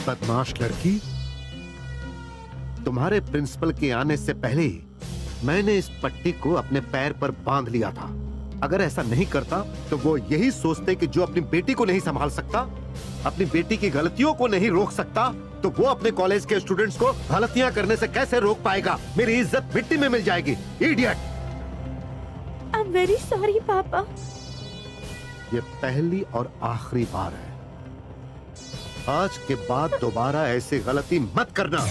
बदमाश लड़की, तुम्हारे प्रिंसिपल के आने से पहले ही मैंने इस पट्टी को अपने पैर पर बांध लिया था। अगर ऐसा नहीं करता तो वो यही सोचते कि जो अपनी बेटी को नहीं संभाल सकता, अपनी बेटी की गलतियों को नहीं रोक सकता, तो वो अपने कॉलेज के स्टूडेंट्स को गलतियां करने से कैसे रोक पाएगा? मेरी इज्जत मिट्टी में मिल जाएगी। Idiot! I am very sorry पापा। ये पहली और आखिरी बार है। आज के बाद दोबारा ऐसी गलती मत करना।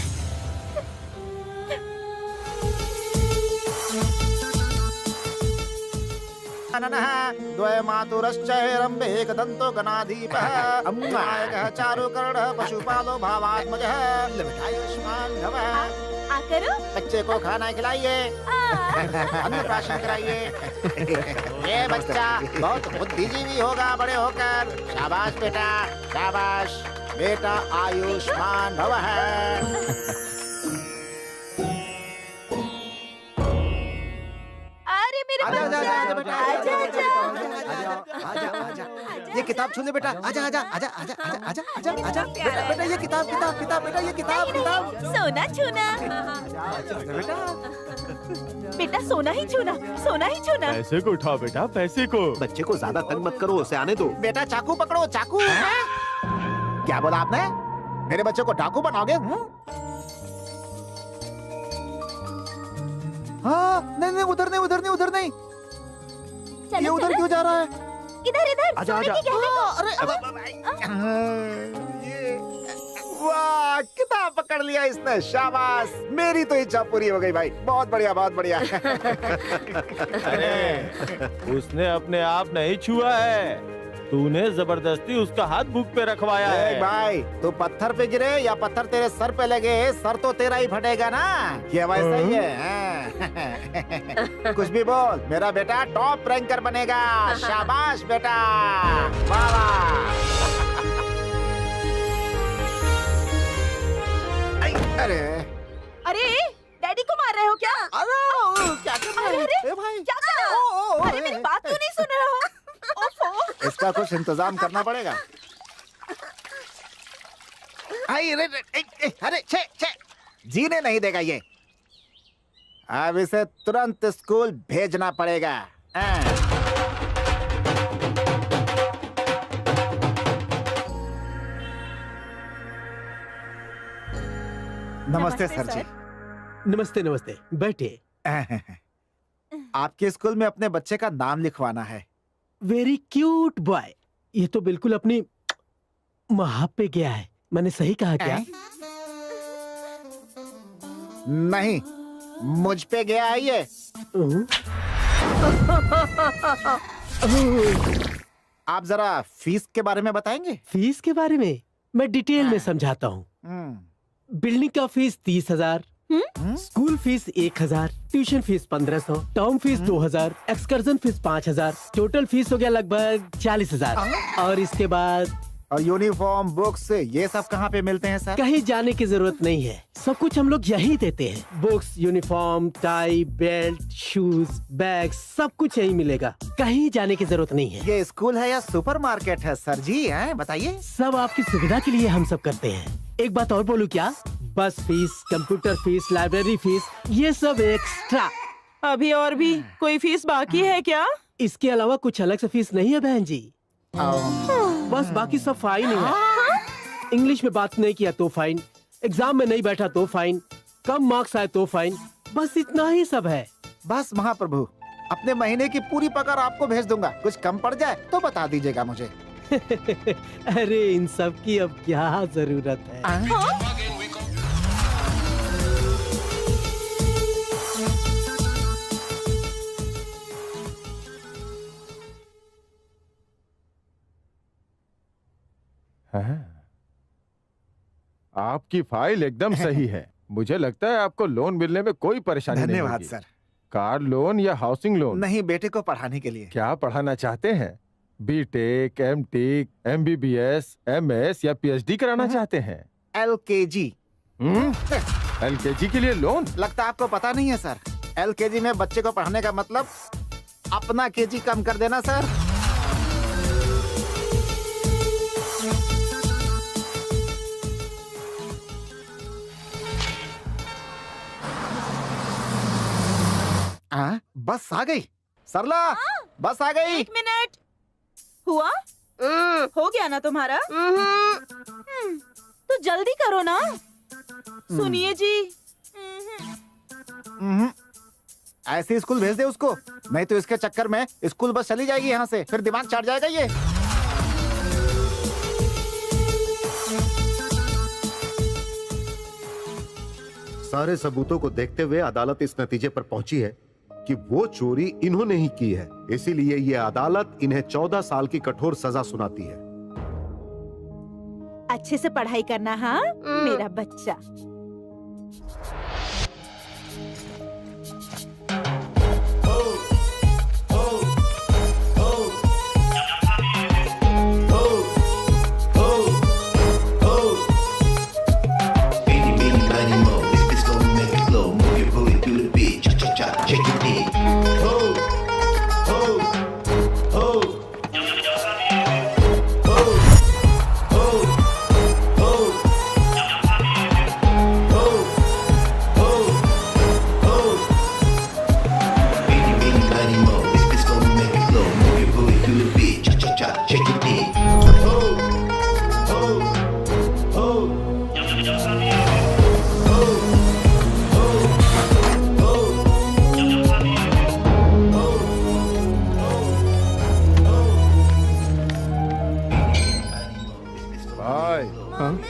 द्वय मातुरश्चैरम्बे एकदन्तो गणाधीपः अम्नायकः चारुकर्णः पशुपालो भावात्मजः लवटायुष्मान् भवः। करो बच्चे को खाना खिलाइए, अन्नप्राशन कराइए। ये बच्चा बहुत बुद्धिजीवी होगा बड़े होकर। शाबाश बेटा, शाबाश बेटा, आयुष्मान भवः। अरे मेरे आजा बेटा, आजा आजा। ये किताब छू ले बेटा, आजा आजा आजा आजा आजा आजा आजा बेटा, बेटा ये किताब किताब किताब बेटा, ये किताब किताब सोना छूना। बेटा। बेटा सोना ही छूना, सोना ही छूना। पैसे को उठाओ बेटा, पैसे को। बच्चे को ज्यादा तंग मत करो, उसे आने दो। बेटा चाकू पकड़ो, चाकू। क्या बोला आपने? मेरे बच्चे को डाकू बनाओगे? हाँ, नहीं नहीं, उधर नहीं, उधर नहीं, उधर नहीं। ये उधर क्यों जा रहा है? इधर इधर। आजा, आजा। ये वाह, किताब पकड़ लिया इसने, शाबाश। मेरी तो इच्छा पूरी हो गई भाई, बहुत बढ़िया, बहुत बढ़िया। अरे उसने अपने आप नहीं छुआ है, तूने जबरदस्ती उसका हाथ बुक पे रखवाया है। भाई तू पत्थर पे गिरे या पत्थर तेरे सर पे लगे, सर तो तेरा ही फटेगा ना। ये वैसा ही है। कुछ भी बोल, मेरा बेटा टॉप रैंकर बनेगा। शाबाश बेटा, वाह वाह। अरे अरे डैडी को मार रहे हो क्या? अरे क्या कर रहे अरे, हैं? भाई क्या कर रहे हो? अरे मेरी बात क्यों नहीं सुन रहे हो? ओफो। इसका कुछ इंतजाम करना पड़ेगा। अरे छे छे, जीने नहीं देगा ये। अब इसे तुरंत स्कूल भेजना पड़ेगा। नमस्ते सर जी। नमस्ते नमस्ते, बैठे। आपके स्कूल में अपने बच्चे का नाम लिखवाना है। Very cute boy. ये तो बिल्कुल अपनी माँ पे गया है। मैंने सही कहा क्या? नहीं, मुझ पे गया है ये। आप जरा फीस के बारे में बताएंगे? फीस के बारे में मैं डिटेल में समझाता हूँ। बिल्डिंग का fees 30,000, school fees 1,000, tuition fees 1,500, term fees 2,000, excursion fees 5,000, total fees हो गया लगभग 40,000। और इसके बाद और यूनिफॉर्म, बुक्स, ये सब कहाँ पे मिलते हैं सर? कहीं जाने की जरूरत नहीं है, सब कुछ हम लोग यही देते हैं। Books, uniform, tie, belt, shoes, bag, सब कुछ यही मिलेगा। कहीं जाने की जरूरत नहीं है। ये स्कूल है या सुपरमार्केट है सर जी? हैं बताइए। सब आपकी सुविधा के लिए हम सब करते हैं। एक बात और बोलूं क्या? बस fees, computer fees, library fees, ये सब एक्स्ट्रा। अभी और भी कोई फीस बाकी है क्या? इसके अलावा कुछ अलग से फीस नहीं है बहन जी। बस बाकी सब फाइन ही है। इंग्लिश में बात नहीं किया तो फाइन, एग्जाम में नहीं बैठा तो फाइन, कम मार्क्स आए तो फाइन, बस इतना ही सब है। बस महाप्रभु, अपने महीने की पूरी पगार आपको भेज दूंगा। कुछ कम पड़ जाए तो बता दीजिएगा मुझे। अरे इन सब की अब क्या जरूरत है? आपकी फाइल एकदम सही है। मुझे लगता है आपको लोन मिलने में कोई परेशानी नहीं धन्यवाद होगी। सर। कार लोन या हाउसिंग लोन? नहीं, बेटे को पढ़ाने के लिए। क्या पढ़ाना चाहते हैं? बीटेक, एमटेक, एमबीबीएस, एमएस या पीएचडी कराना चाहते हैं? LKG। LKG के लिए लोन? लगता है आपको पता नहीं है सर। LKG में बच्चे को पढ़ाने का मतलब अपना केजी कम कर देना सर। बस आ गई सरला, बस आ गई। 1 मिनट हुआ। हो गया ना तुम्हारा? तो जल्दी करो ना। सुनिए जी। ऐसे स्कूल भेज दे उसको, नहीं तो इसके चक्कर में स्कूल बस चली जाएगी यहाँ से, फिर दिमाग चढ़ जाएगा ये। सारे सबूतों को देखते हुए अदालत इस नतीजे पर पहुंची है कि वो चोरी इन्होंने ही की है। इसीलिए ये अदालत इन्हें 14 साल की कठोर सजा सुनाती है। अच्छे से पढ़ाई करना, हाँ मेरा बच्चा।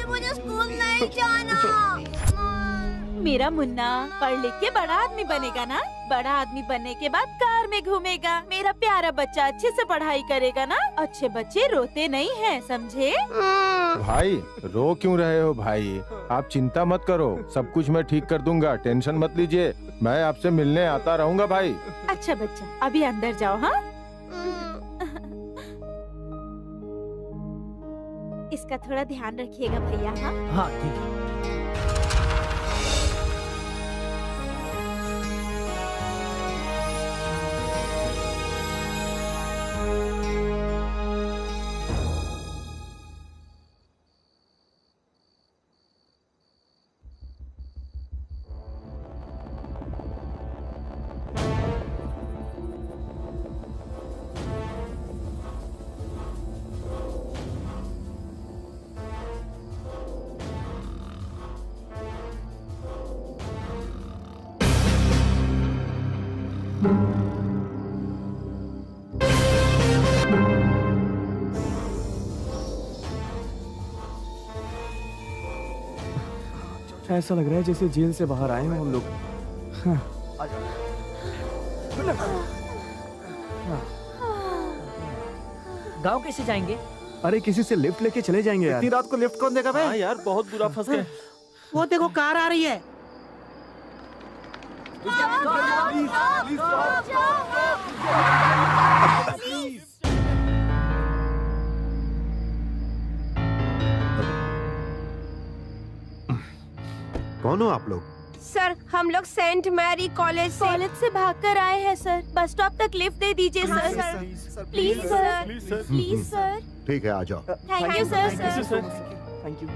मुझे स्कूल नहीं जाना। मेरा मुन्ना पढ़ लिख के बड़ा आदमी बनेगा ना। बड़ा आदमी बनने के बाद कार में घूमेगा। मेरा प्यारा बच्चा अच्छे से पढ़ाई करेगा ना। अच्छे बच्चे रोते नहीं हैं, समझे? भाई रो क्यों रहे हो भाई? आप चिंता मत करो, सब कुछ मैं ठीक कर दूंगा, टेंशन मत लीजिए। मैं आपसे मिलने आता रहूंगा भाई। अच्छा बच्चा, अभी अंदर जाओ। हाँ, इसका थोड़ा ध्यान रखिएगा भैया। हाँ हाँ ठीक है। ऐसा लग रहा है जैसे जेल से बाहर आए हैं हम लोग। गांव कैसे जाएंगे? अरे किसी से लिफ्ट लेके चले जाएंगे यार। इतनी रात को लिफ्ट कौन देगा बे? हाँ यार, बहुत बुरा फंस गए। वो देखो कार आ रही है। कौन हो आप लोग? सर हम लोग सेंट मैरी कॉलेज से भागकर आए हैं सर। बस स्टॉप तक लिफ्ट दे दीजिए sir. Please sir, please sir. ठीक है, आ जाओ। Thank you sir. Thank you.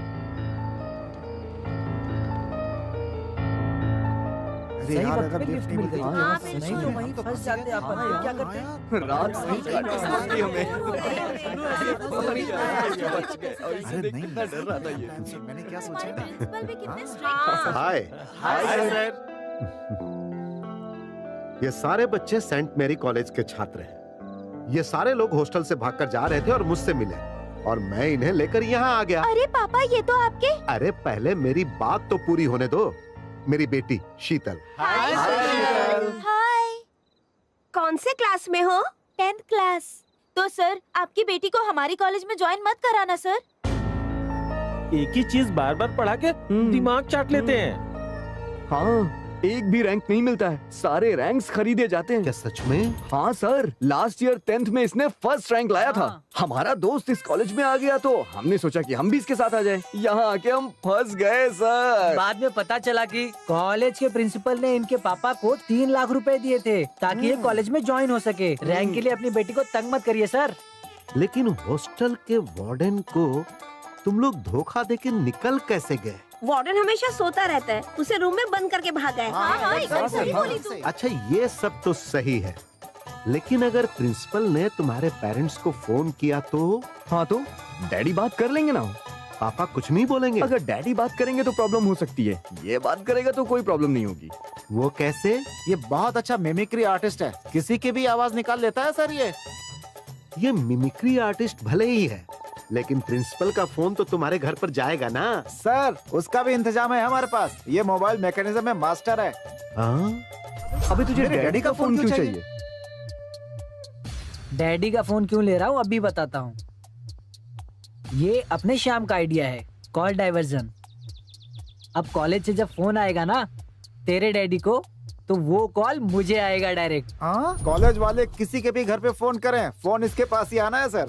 अरे यार, अगर लिफ्ट मिल गई नहीं तो वहीं फंस जाते अपन। क्या करते? रात सही काटी हमें। अरे नहीं, डर रहा था ये। मैंने क्या सोचा ना। हाय। ये सारे बच्चे सेंट मैरी कॉलेज के छात्र हैं। ये सारे लोग हॉस्टल से भागकर जा रहे थे और मुझसे मिले, और मैं इन्हें लेकर यहाँ आ गया। अरे पापा, ये तो आपके। अरे पहले मेरी बात तो पूरी होने दो। मेरी बेटी शीतल। हाय। कौन से क्लास में हो? 10th class. तो सर, आपकी बेटी को हमारी कॉलेज में ज्वाइन मत कराना सर। एक ही चीज बार बार पढ़ा के दिमाग चाट लेते हैं। हाँ, एक भी रैंक नहीं मिलता है, सारे रैंक्स खरीदे जाते हैं। क्या सच में? हाँ सर, लास्ट ईयर 10th में इसने फर्स्ट रैंक लाया था। हमारा दोस्त इस कॉलेज में आ गया तो हमने सोचा कि हम भी इसके साथ आ जाएं। यहाँ आके हम फंस गए सर। बाद में पता चला कि कॉलेज के प्रिंसिपल ने इनके पापा को 3 लाख रुपए दिए थे ताकि ये कॉलेज में ज्वाइन हो सके। रैंक के लिए अपनी बेटी को तंग मत करिए सर। लेकिन हॉस्टल के वार्डन को तुम लोग धोखा देके निकल कैसे गए? वार्डन हमेशा सोता रहता है, उसे रूम में बंद करके भागा है। हाँ, एकदम सही बोली तू। अच्छा ये सब तो सही है, लेकिन अगर प्रिंसिपल ने तुम्हारे पेरेंट्स को फोन किया तो हाँ तो डैडी बात कर लेंगे ना। पापा कुछ नहीं बोलेंगे? अगर डैडी बात करेंगे तो प्रॉब्लम हो सकती है, ये बात करेगा तो कोई प्रॉब्लम नहीं होगी। वो कैसे? ये बहुत अच्छा मिमिक्री आर्टिस्ट है, किसी की भी आवाज निकाल लेता है सर ये मिमिक्री आर्टिस्ट भले ही है, लेकिन प्रिंसिपल का फोन तो तुम्हारे घर पर जाएगा ना? सर उसका भी इंतजाम है हमारे पास, ये मोबाइल मैकेनिज्म में मास्टर है। हाँ? अबे तुझे डैडी का फोन क्यों चाहिए? डैडी का फोन क्यों ले रहा हूँ अभी बताता हूँ। ये अपने शाम का आइडिया है, कॉल डाइवर्जन। अब कॉलेज से जब फोन आएगा ना तेरे डैडी को, तो वो कॉल मुझे आएगा डायरेक्ट। हाँ, कॉलेज वाले किसी के भी घर पे फोन करें, फोन इसके पास ही आना है सर।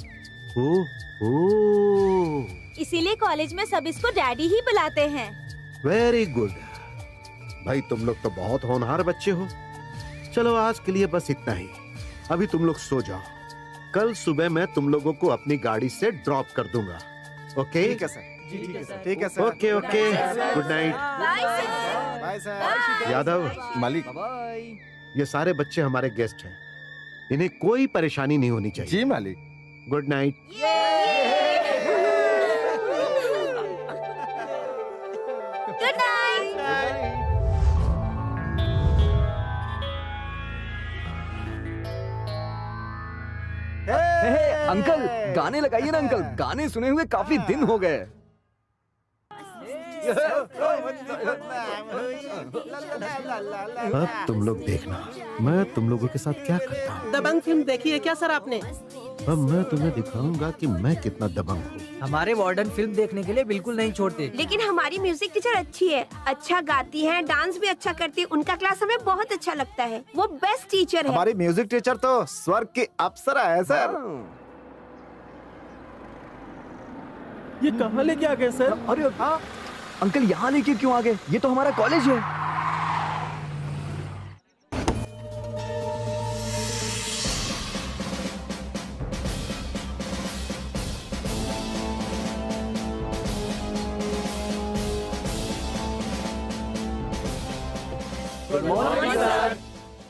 इसीलिए कॉलेज में सब इसको डैडी ही बुलाते हैं। वेरी गुड भाई, तुम लोग तो बहुत होनहार बच्चे हो। चलो आज के लिए बस इतना ही, अभी तुम लोग सो जाओ। कल सुबह मैं तुम लोगों को अपनी गाड़ी से ड्रॉप कर दूंगा। ओके? ठीक है सर, ठीक है sir. Okay okay, good night. Bye sir. Yadav, मालिक। बाय। ये सारे बच्चे हमारे गेस्ट हैं, इन्हें कोई परेशानी नहीं होनी चाहिए। जी मालिक। Good night. Good night. Uncle गाने लगाइए ना अंकल, गाने सुने हुए काफी दिन हो गए। अब तुम लोग देखना मैं तुम लोगों के साथ क्या करता हूँ। दबंग फिल्म देखी है क्या सर आपने? अब मैं तुम्हें दिखाऊंगा कि मैं कितना दबंग हूँ। हमारे वार्डन फिल्म देखने के लिए बिल्कुल नहीं छोड़ते। लेकिन हमारी म्यूजिक टीचर अच्छी है, अच्छा गाती है, डांस भी अच्छा करती है, उनका क्लास हमें बहुत अच्छा लगता है, वो बेस्ट टीचर है। हमारी म्यूजिक टीचर तो स्वर्ग की अप्सरा है सर। ये कहाँ लेके आ गए सर? अरे हाँ अंकल, यहाँ लेके क्यों आ गए? ये तो हमारा कॉलेज है।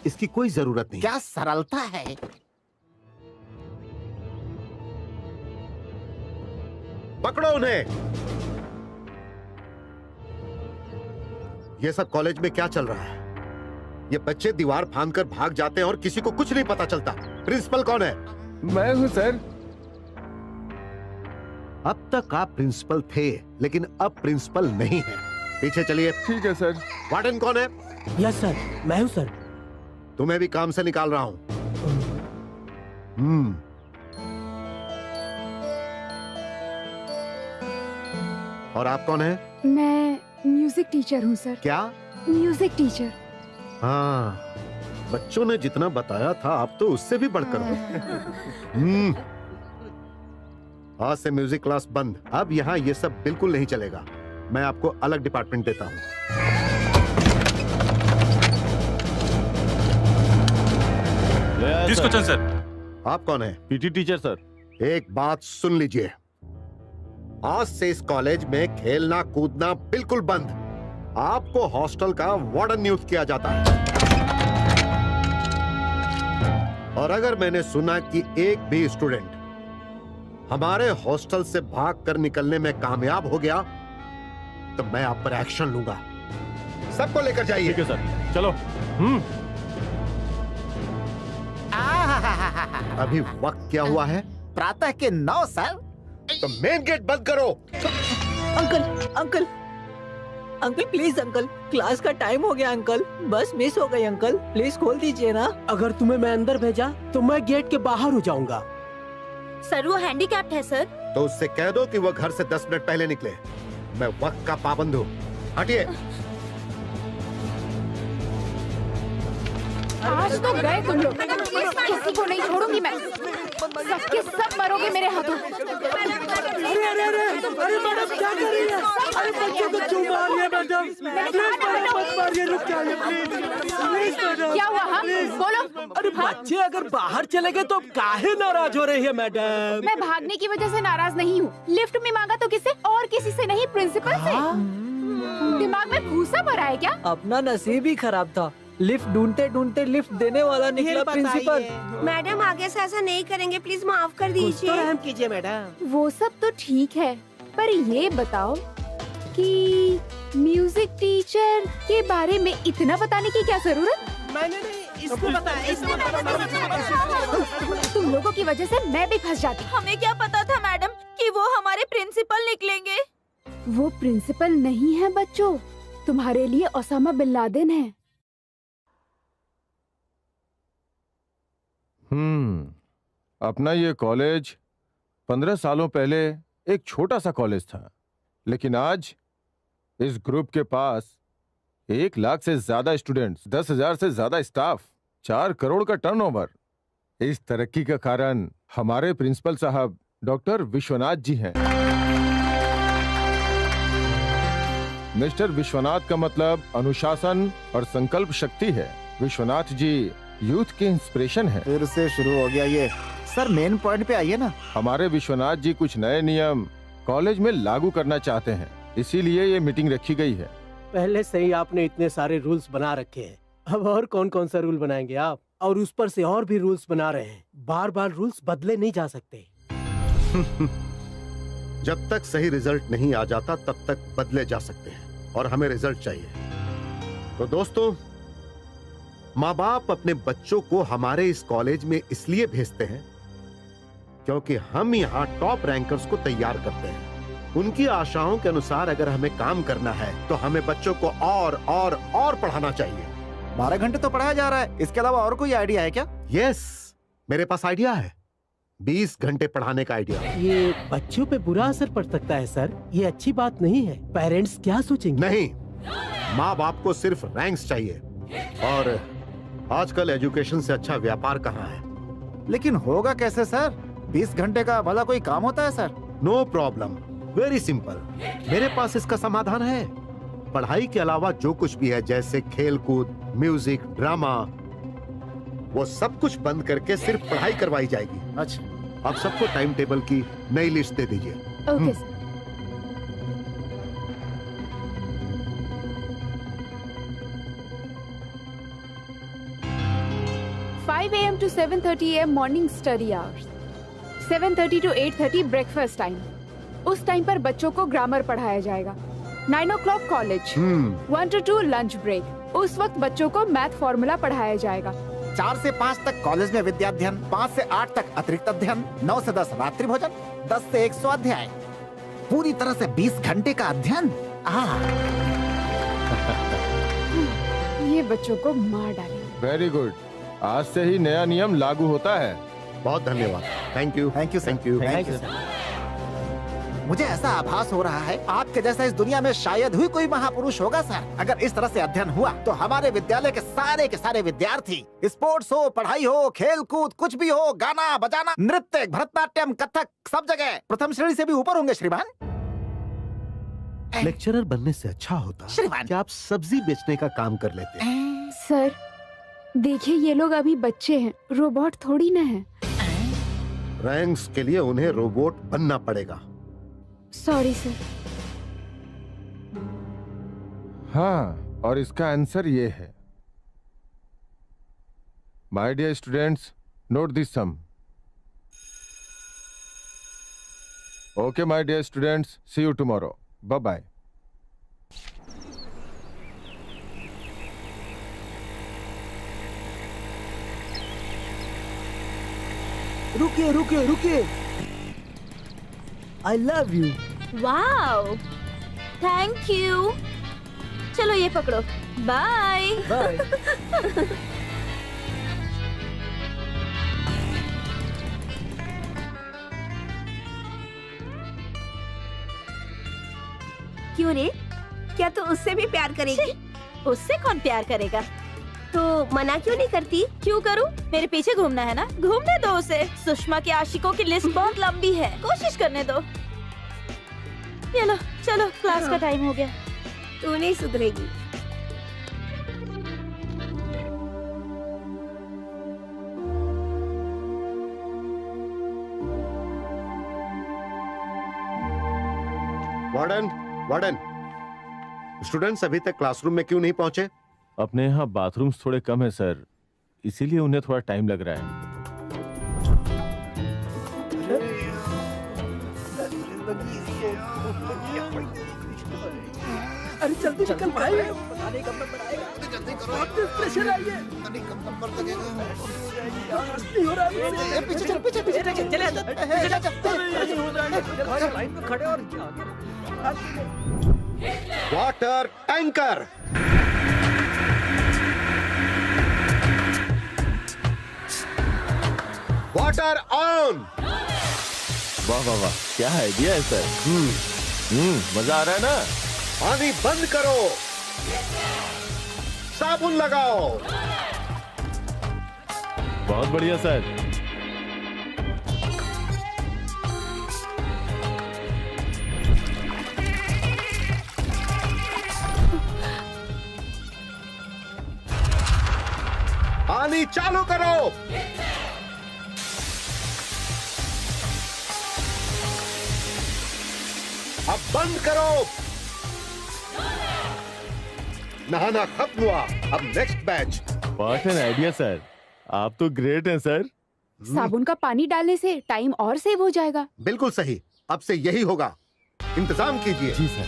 इसकी कोई जरूरत नहीं। क्या सरलता है। पकड़ो उन्हें। ये सब कॉलेज में क्या चल रहा है? ये बच्चे दीवार फांदकर भाग जाते हैं और किसी को कुछ नहीं पता चलता। प्रिंसिपल कौन है? मैं हूँ सर। अब तक आप प्रिंसिपल थे, लेकिन अब प्रिंसिपल नहीं है। पीछे चलिए। ठीक है सर। वार्डन कौन है? यस सर, मैं हूँ सर। तुम्हें भी काम से निकाल रहा हूं। और आप कौन है? मैं म्यूजिक टीचर हूँ सर। क्या? Music teacher. हाँ, बच्चों ने जितना बताया था आप तो उससे भी बढ़कर हो। आज से म्यूजिक क्लास बंद। अब यहाँ ये सब बिल्कुल नहीं चलेगा। मैं आपको अलग डिपार्टमेंट देता हूँ। Question sir. आप कौन है? PT teacher sir. एक बात सुन लीजिए, आज से इस कॉलेज में खेलना कूदना बिल्कुल बंद। आपको हॉस्टल का वार्डन नियुक्त किया जाता है। और अगर मैंने सुना कि एक भी स्टूडेंट हमारे हॉस्टल से भागकर निकलने में कामयाब हो गया तो मैं आप पर एक्शन लूंगा। सबको लेकर जाइए। ठीक है सर, चलो। अभी वक्त क्या हुआ है? प्रातः के 9 सर। तो मेन गेट बंद करो। Uncle uncle uncle please uncle, class का टाइम हो गया अंकल, बस मिस हो गई अंकल, प्लीज खोल दीजिए ना। अगर तुम्हें मैं अंदर भेजा तो मैं गेट के बाहर हो जाऊंगा। सर वो हैंडीकैप्ड है सर। तो उससे कह दो कि वो घर से 10 मिनट पहले निकले। मैं वक्त का पाबंद हूँ। हटिए। आज तो गए तुम लोग, किसी को नहीं छोड़ूंगी मैं। सबके सब मरोगे मेरे हाथों। अरे मैडम क्या कर रही है? अरे बच्चों को क्यों मार रही है मैडम? प्लीज मैडम मत मारिए, रुक जाइए प्लीज मैडम। क्या हुआ? हाँ बोलो। अरे बच्चे अगर बाहर चले गए तो काहे नाराज हो रही है मैडम? मैं भागने की वजह से नाराज नहीं हूँ। लिफ्ट में मांगा तो किससे? और किसी से नहीं, प्रिंसिपल से। दिमाग में भूसा भरा है क्या? अपना नसीब ही खराब था। लिफ्ट ढूंढते ढूंढते लिफ्ट देने वाला निकला प्रिंसिपल। मैडम आगे से ऐसा नहीं करेंगे, प्लीज माफ कर दीजिए। रहम कीजिए मैडम। वो सब तो ठीक है, पर ये बताओ कि म्यूजिक टीचर के बारे में इतना बताने की क्या जरूरत? मैंने नहीं, इसको बताया, तुम लोगों की वजह से मैं भी फंस जाती। हमें क्या पता था मैडम कि वो हमारे प्रिंसिपल निकलेंगे। वो प्रिंसिपल नहीं है बच्चों, तुम्हारे लिए ओसामा बिन लादेन है। अपना ये कॉलेज 15 सालों पहले एक छोटा सा कॉलेज था, लेकिन आज इस ग्रुप के पास 1 लाख से ज्यादा स्टूडेंट्स, 10,000 से ज्यादा स्टाफ, 4 करोड़ का टर्नओवर। इस तरक्की का कारण हमारे प्रिंसिपल साहब डॉक्टर विश्वनाथ जी हैं। मिस्टर विश्वनाथ का मतलब अनुशासन और संकल्प शक्ति है। विश्वनाथ जी यूथ के इंस्पिरेशन है। फिर से शुरू हो गया ये। सर मेन पॉइंट पे आइए ना। हमारे विश्वनाथ जी कुछ नए नियम कॉलेज में लागू करना चाहते हैं, इसीलिए ये मीटिंग रखी गई है। पहले से ही आपने इतने सारे रूल्स बना रखे हैं, अब और कौन कौन सा रूल बनाएंगे आप? और उस पर से और भी रूल्स बना रहे हैं। बार बार रूल्स बदले नहीं जा सकते। जब तक सही रिजल्ट नहीं आ जाता तब तक बदले जा सकते हैं, और हमें रिजल्ट चाहिए। तो दोस्तों, माँ बाप अपने बच्चों को हमारे इस कॉलेज में इसलिए भेजते हैं क्योंकि हम यहाँ टॉप रैंकर्स को तैयार करते हैं। उनकी आशाओं के अनुसार अगर हमें काम करना है तो हमें बच्चों को और पढ़ाना चाहिए। 12 घंटे तो पढ़ाया जा रहा है, इसके अलावा और कोई आइडिया है क्या? यस, मेरे पास आइडिया है। 20 घंटे पढ़ाने का आइडिया। ये बच्चों पे बुरा असर पड़ सकता है सर, ये अच्छी बात नहीं है। पेरेंट्स क्या सोचेंगे? नहीं, माँ बाप को सिर्फ रैंक्स चाहिए, और आजकल एजुकेशन से अच्छा व्यापार कहाँ है। लेकिन होगा कैसे सर? 20 घंटे का भला कोई काम होता है sir? No problem, very simple. मेरे पास इसका समाधान है। पढ़ाई के अलावा जो कुछ भी है, जैसे खेल कूद, म्यूजिक, ड्रामा, वो सब कुछ बंद करके सिर्फ पढ़ाई करवाई जाएगी। अच्छा, आप सबको टाइम टेबल की नई लिस्ट दे दीजिए। Okay sir. 5 AM to 7:30 AM morning study hours, 7:30 to 8:30 breakfast time. उस टाइम पर बच्चों को ग्रामर पढ़ाया जाएगा। 9 o'clock college, 1 to 2 lunch break. उस वक्त बच्चों को मैथ फॉर्मूला पढ़ाया जाएगा। 4 से 5 तक कॉलेज में विद्याध्ययन, 5 से 8 तक अतिरिक्त अध्ययन, 9 से 10 रात्रि भोजन, 10 से 1 स्वाध्याय। पूरी तरह से 20 घंटे का अध्ययन। ये बच्चों को मार डालेगा। वेरी गुड, आज से ही नया नियम लागू होता है। बहुत धन्यवाद। Thank you, thank you, thank you. Thank you. मुझे ऐसा आभास हो रहा है आपके जैसा इस दुनिया में शायद ही कोई महापुरुष होगा सर। अगर इस तरह से अध्ययन हुआ तो हमारे विद्यालय के सारे विद्यार्थी, स्पोर्ट्स हो, पढ़ाई हो, खेल कूद, कुछ भी हो, गाना बजाना, नृत्य, भरतनाट्यम, कथक, सब जगह प्रथम श्रेणी से भी ऊपर होंगे श्रीमान। लेक्चरर बनने से अच्छा होता श्रीमान। कि आप सब्जी बेचने का काम कर लेते। सर देखिए, ये लोग अभी बच्चे हैं, रोबोट थोड़ी ना है। रैंक्स के लिए उन्हें रोबोट बनना पड़ेगा। Sorry sir. हाँ, और इसका आंसर ये है। My dear students, note this sum. Okay my dear students, see you tomorrow. Bye bye. रुकिए रुकिए रुकिए, I love you. Wow, thank you. चलो ये पकड़ो, बाय। बाय। क्यों रे? क्या तू उससे भी प्यार करेगी? उससे कौन प्यार करेगा? तो मना क्यों नहीं करती? क्यों करूं? मेरे पीछे घूमना है ना, घूमने दो उसे। सुषमा के आशिकों की लिस्ट बहुत लंबी है, कोशिश करने दो। चलो चलो, क्लास का टाइम हो गया। तू नहीं सुधरेगी। वार्डन, वार्डन, स्टूडेंट्स अभी तक क्लासरूम में क्यों नहीं पहुंचे? अपने यहाँ बाथरूम्स थोड़े कम है सर, इसीलिए उन्हें थोड़ा टाइम लग रहा है। अरे जल्दी निकल भाई, प्रेशर आई है। नहीं हो रहा है। पीछे चल, पीछे पीछे चल, चले लाइन में खड़े और वाटर टैंकर। Water on. वाह वाह वाह, क्या आइडिया है सर। मजा आ रहा है ना। पानी बंद करो, साबुन लगाओ। बहुत बढ़िया सर। पानी चालू करो। अब बंद करो। नहाना खत्म हुआ, अब next batch. What an idea sir, आप तो ग्रेट हैं सर। साबुन का पानी डालने से टाइम और सेव हो जाएगा। बिल्कुल सही, अब से यही होगा। इंतजाम कीजिए। जी सर।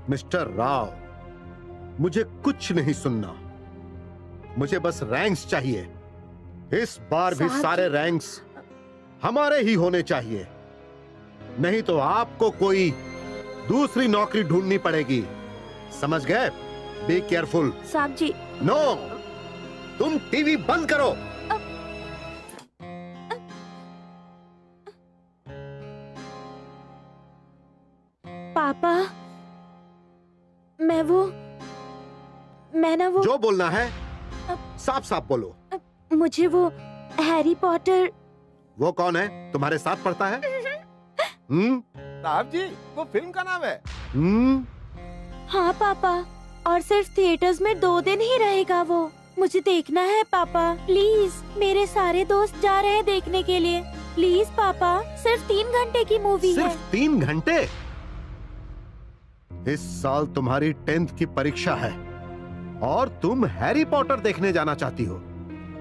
मिस्टर राव, मुझे कुछ नहीं सुनना, मुझे बस रैंक्स चाहिए। इस बार भी सारे रैंक्स हमारे ही होने चाहिए, नहीं तो आपको कोई दूसरी नौकरी ढूंढनी पड़ेगी। समझ गए? Be careful. साहब जी। नो, तुम टीवी बंद करो। पापा, मैं ना वो जो बोलना है साफ साफ बोलो। मुझे वो हैरी पॉटर। वो कौन है? तुम्हारे साथ पढ़ता है? साहब जी, वो फिल्म का नाम है। हाँ पापा, और सिर्फ थिएटर्स में 2 दिन ही रहेगा वो। मुझे देखना है पापा, प्लीज। मेरे सारे दोस्त जा रहे हैं देखने के लिए। प्लीज पापा, सिर्फ 3 घंटे की मूवी है। सिर्फ 3 घंटे? इस साल तुम्हारी 10th की परीक्षा है और तुम हैरी पॉटर देखने जाना चाहती हो।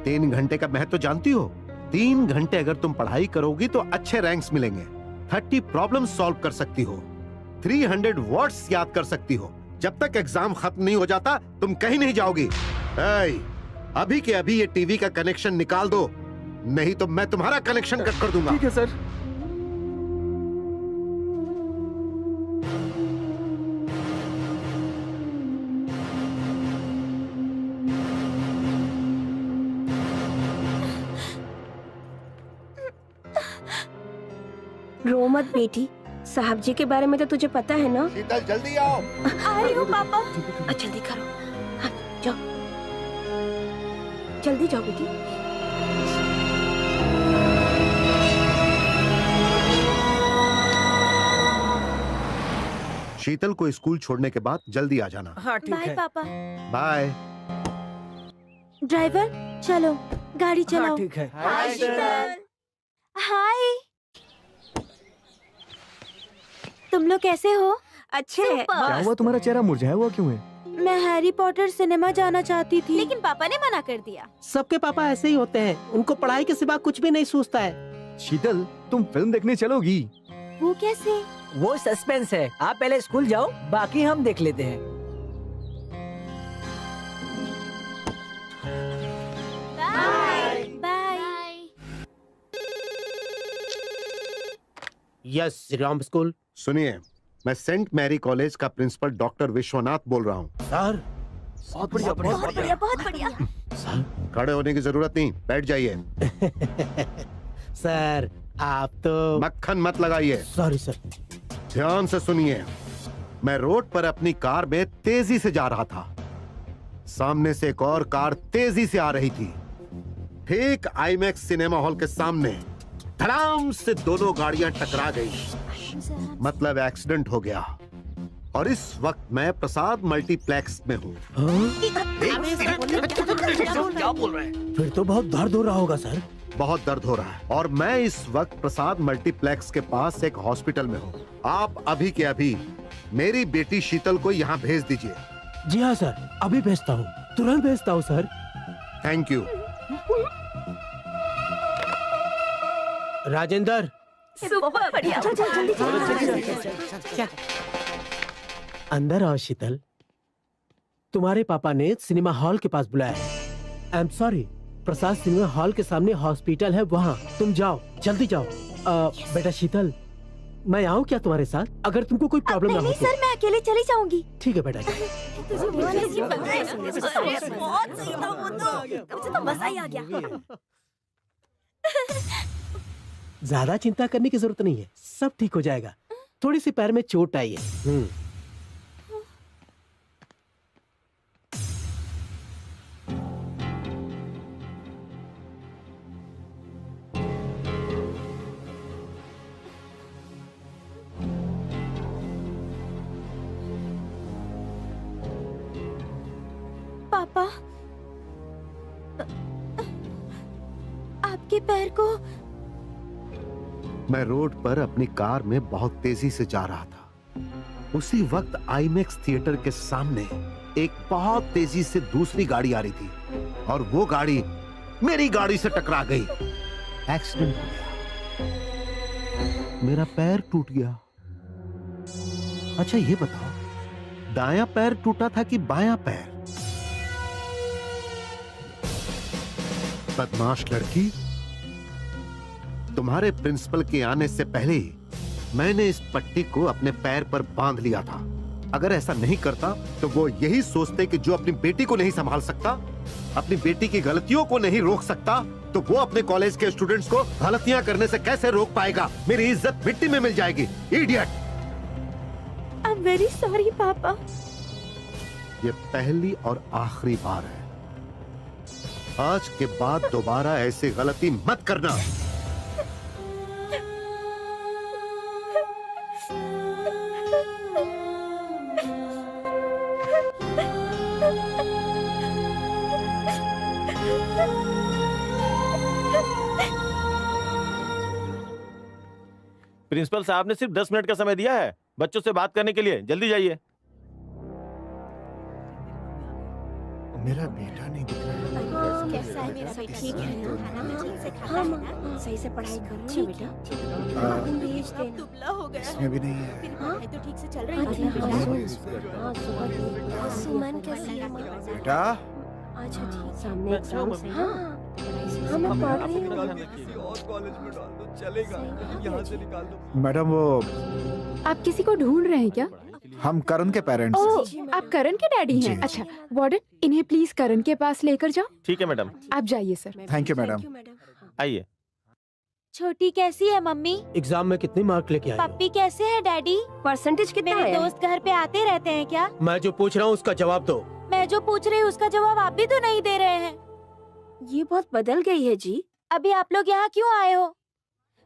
3 घंटे का महत्व जानती हो? 3 घंटे अगर तुम पढ़ाई करोगी तो अच्छे रैंक्स मिलेंगे। 30 प्रॉब्लम सॉल्व कर सकती हो, 300 वर्ड्स याद कर सकती हो। जब तक एग्जाम खत्म नहीं हो जाता तुम कहीं नहीं जाओगी। अभी के अभी ये टीवी का कनेक्शन निकाल दो, नहीं तो मैं तुम्हारा कनेक्शन कट कर दूंगा। ठीक है सर। रो मत बेटी, साहब जी के बारे में तो तुझे पता है ना। शीतल जल्दी आओ। आ रही हूँ पापा। अच्छा जल्दी करो। हाँ, जाओ जल्दी जाओ बेटी। शीतल को स्कूल छोड़ने के बाद जल्दी आ जाना। हाँ ठीक बाय है। पापा। बाय। ड्राइवर चलो, गाड़ी हाँ चलाओ। ठीक है। हाय शीतल। हाय, तुम लोग कैसे हो? अच्छे हैं। क्या हुआ, तुम्हारा चेहरा मुरझाया हुआ क्यों है? मैं हैरी पॉटर सिनेमा जाना चाहती थी, लेकिन पापा ने मना कर दिया। सबके पापा ऐसे ही होते हैं, उनको पढ़ाई के सिवा कुछ भी नहीं सूझता है। शीतल, तुम फिल्म देखने चलोगी? वो कैसे? वो सस्पेंस है, आप पहले स्कूल जाओ, बाकी हम देख लेते हैं। Bye bye. Yes, Shri Ram school. सुनिए, मैं सेंट मैरी कॉलेज का प्रिंसिपल डॉक्टर विश्वनाथ बोल रहा हूँ। सर, बहुत बढ़िया, बहुत बढ़िया, बहुत बढ़िया। खड़े होने की जरूरत नहीं, बैठ जाइए। सर आप तो। मक्खन मत लगाइए। Sorry sir. ध्यान से सुनिए, मैं रोड पर अपनी कार में तेजी से जा रहा था। सामने से एक और कार तेजी से आ रही थी। ठीक आईमैक्स सिनेमा हॉल के सामने धड़ाम से दोनों गाड़ियां टकरा गई। मतलब एक्सीडेंट हो गया। और इस वक्त मैं प्रसाद मल्टीप्लेक्स में हूँ। क्या बोल रहे हैं? फिर तो बहुत दर्द हो रहा होगा सर। बहुत दर्द हो रहा है और मैं इस वक्त प्रसाद मल्टीप्लेक्स के पास एक हॉस्पिटल में हूँ। आप अभी के अभी मेरी बेटी शीतल को यहाँ भेज दीजिए। जी हाँ सर, अभी भेजता हूँ, तुरंत भेजता हूँ sir. Thank you. Rajendra, super बढ़िया। अंदर आओ शीतल। तुम्हारे पापा ने सिनेमा हॉल के पास बुलाया है। I am sorry, Prasad cinema hall के सामने हॉस्पिटल है, वहाँ तुम जाओ, जल्दी जाओ। बेटा शीतल, मैं आऊँ क्या तुम्हारे साथ? अगर तुमको कोई प्रॉब्लम ना हो नहीं तो। सर, मैं अकेले चली जाऊंगी। ठीक है बेटा। मजा ही आ गया। ज्यादा चिंता करने की जरूरत नहीं है, सब ठीक हो जाएगा। थोड़ी सी पैर में चोट आई है। पापा, आपके पैर को। मैं रोड पर अपनी कार में बहुत तेजी से जा रहा था। उसी वक्त आईमैक्स थिएटर के सामने एक बहुत तेजी से दूसरी गाड़ी आ रही थी और वो गाड़ी मेरी गाड़ी से टकरा गई। एक्सीडेंट हो गया। मेरा पैर टूट गया। अच्छा ये बताओ, दायां पैर टूटा था कि बायां पैर? बदमाश लड़की, तुम्हारे प्रिंसिपल के आने से पहले ही मैंने इस पट्टी को अपने पैर पर बांध लिया था। अगर ऐसा नहीं करता तो वो यही सोचते कि जो अपनी बेटी को नहीं संभाल सकता, अपनी बेटी की गलतियों को नहीं रोक सकता, तो वो अपने कॉलेज के स्टूडेंट्स को गलतियां करने से कैसे रोक पाएगा? मेरी इज्जत मिट्टी में मिल जाएगी। Idiot! I am very sorry पापा। ये पहली और आखिरी बार है। आज के बाद दोबारा ऐसी गलती मत करना। प्रिंसिपल साहब ने सिर्फ 10 मिनट का समय दिया है बच्चों से बात करने के लिए। जल्दी जाइए। मेरा बेटा नहीं दिख रहा है। कैसा है मेरा बेटा? ठीक है ना? हाँ माँ, सही से पढ़ाई कर रही है बेटा। भेज देना। दुबला हो गया। इसमें भी नहीं है। पढ़ाई तो ठीक से चल रही है। सुमन कैसी है माँ? बेटा, अच्छा ठीक, सामने एग्जाम है। हाँ हाँ, मैं पढ़ रही हूँ। और कॉलेज में डाल दो, चलेगा। यहाँ से निकाल दो। मैडम वो आप किसी को ढूंढ रहे हैं क्या? हम करण के पेरेंट्स हैं। ओह, आप करण के डैडी हैं? जी, अच्छा वार्डन, इन्हें प्लीज करण के पास लेकर जाओ। ठीक है मैडम, आप जाइए सर। Thank you madam. आइए। छोटी कैसी है मम्मी? एग्जाम में कितने मार्क लेके आई हो? पप्पी कैसे है डैडी? परसेंटेज कितना मेरे है? दोस्त घर पे आते रहते हैं क्या? मैं जो पूछ रहा हूँ उसका जवाब दो। मैं जो पूछ रही हूँ उसका जवाब आप भी तो नहीं दे रहे हैं। ये बहुत बदल गई है जी। अभी आप लोग यहाँ क्यों आए हो?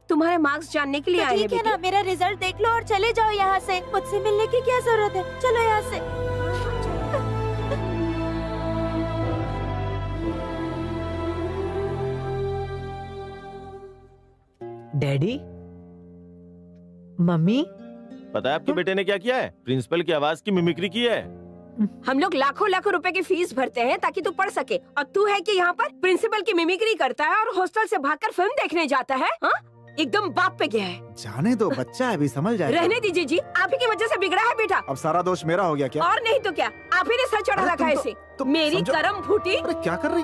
तुम्हारे मार्क्स जानने के लिए तो आए हैं ठीक है ना, बेटी। मेरा रिजल्ट देख लो और चले जाओ यहाँ से। मुझसे मिलने की क्या जरूरत है? चलो यहाँ से। डैडी, मम्मी, पता है आपके बेटे ने क्या किया है? प्रिंसिपल की आवाज की मिमिक्री की है। हम लोग लाखों लाखों रुपए की फीस भरते हैं ताकि तू पढ़ सके, और तू है कि यहाँ पर प्रिंसिपल की मिमिक्री करता है और हॉस्टल से भागकर फिल्म देखने जाता है। हाँ, एकदम बाप पे गया है। जाने दो, बच्चा है, अभी समझ जाएगा। रहने दीजिए जी, आप ही की वजह से बिगड़ा है बेटा। अब सारा दोष मेरा हो गया क्या? और नहीं तो क्या, आप ही ने सर चढ़ा अरे रखा है तुम तो- इसे। तुम मेरी समझो- करम फूटी। अरे क्या कर रही?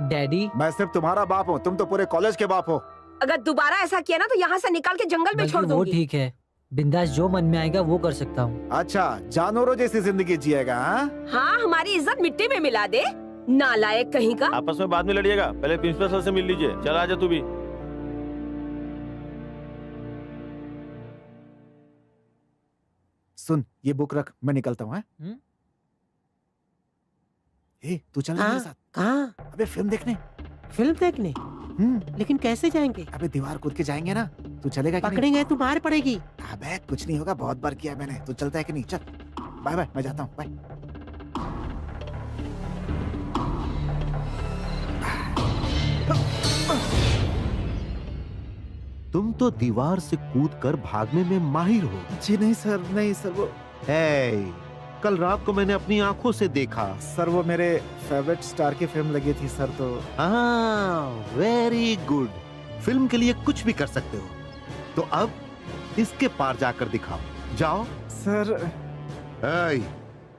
डैडी, मैं सिर्फ तुम्हारा बाप हूँ, तुम तो पूरे कॉलेज के बाप हो। अगर दोबारा ऐसा किया ना तो यहाँ से निकाल के जंगल में बल्कि छोड़ वो दूंगी। ठीक है, बिंदास जो मन में आएगा वो कर सकता हूँ। अच्छा, जानवरों जैसी जिंदगी जिएगा? हाँ? हाँ, हमारी इज्जत मिट्टी में मिला दे, नालायक कहीं का। आपस में बाद में लड़िएगा, पहले प्रिंसिपल सर से मिल लीजिए। चल आजा तू भी। सुन, ये बुक रख, मैं निकलता हूँ। तू चल मेरे साथ। कहाँ? अबे फिल्म देखने। फिल्म देखने? लेकिन कैसे जाएंगे? अबे दीवार कूद के जाएंगे ना। तू चलेगा कि नहीं? पकड़ेंगे तो मार पड़ेगी। अबे कुछ नहीं होगा, बहुत बार किया मैंने। तू चलता है कि नहीं? चल बाय बाय, मैं जाता हूँ, बाय। तुम तो दीवार से कूदकर भागने में माहिर हो। जी नहीं सर, नहीं सर, वो कल रात को मैंने अपनी आंखों से देखा। सर वो मेरे फेवरेट स्टार की फिल्म लगी थी सर, तो वेरी गुड। फिल्म के लिए कुछ भी कर सकते हो, तो अब इसके पार जाकर दिखाओ। जाओ सर।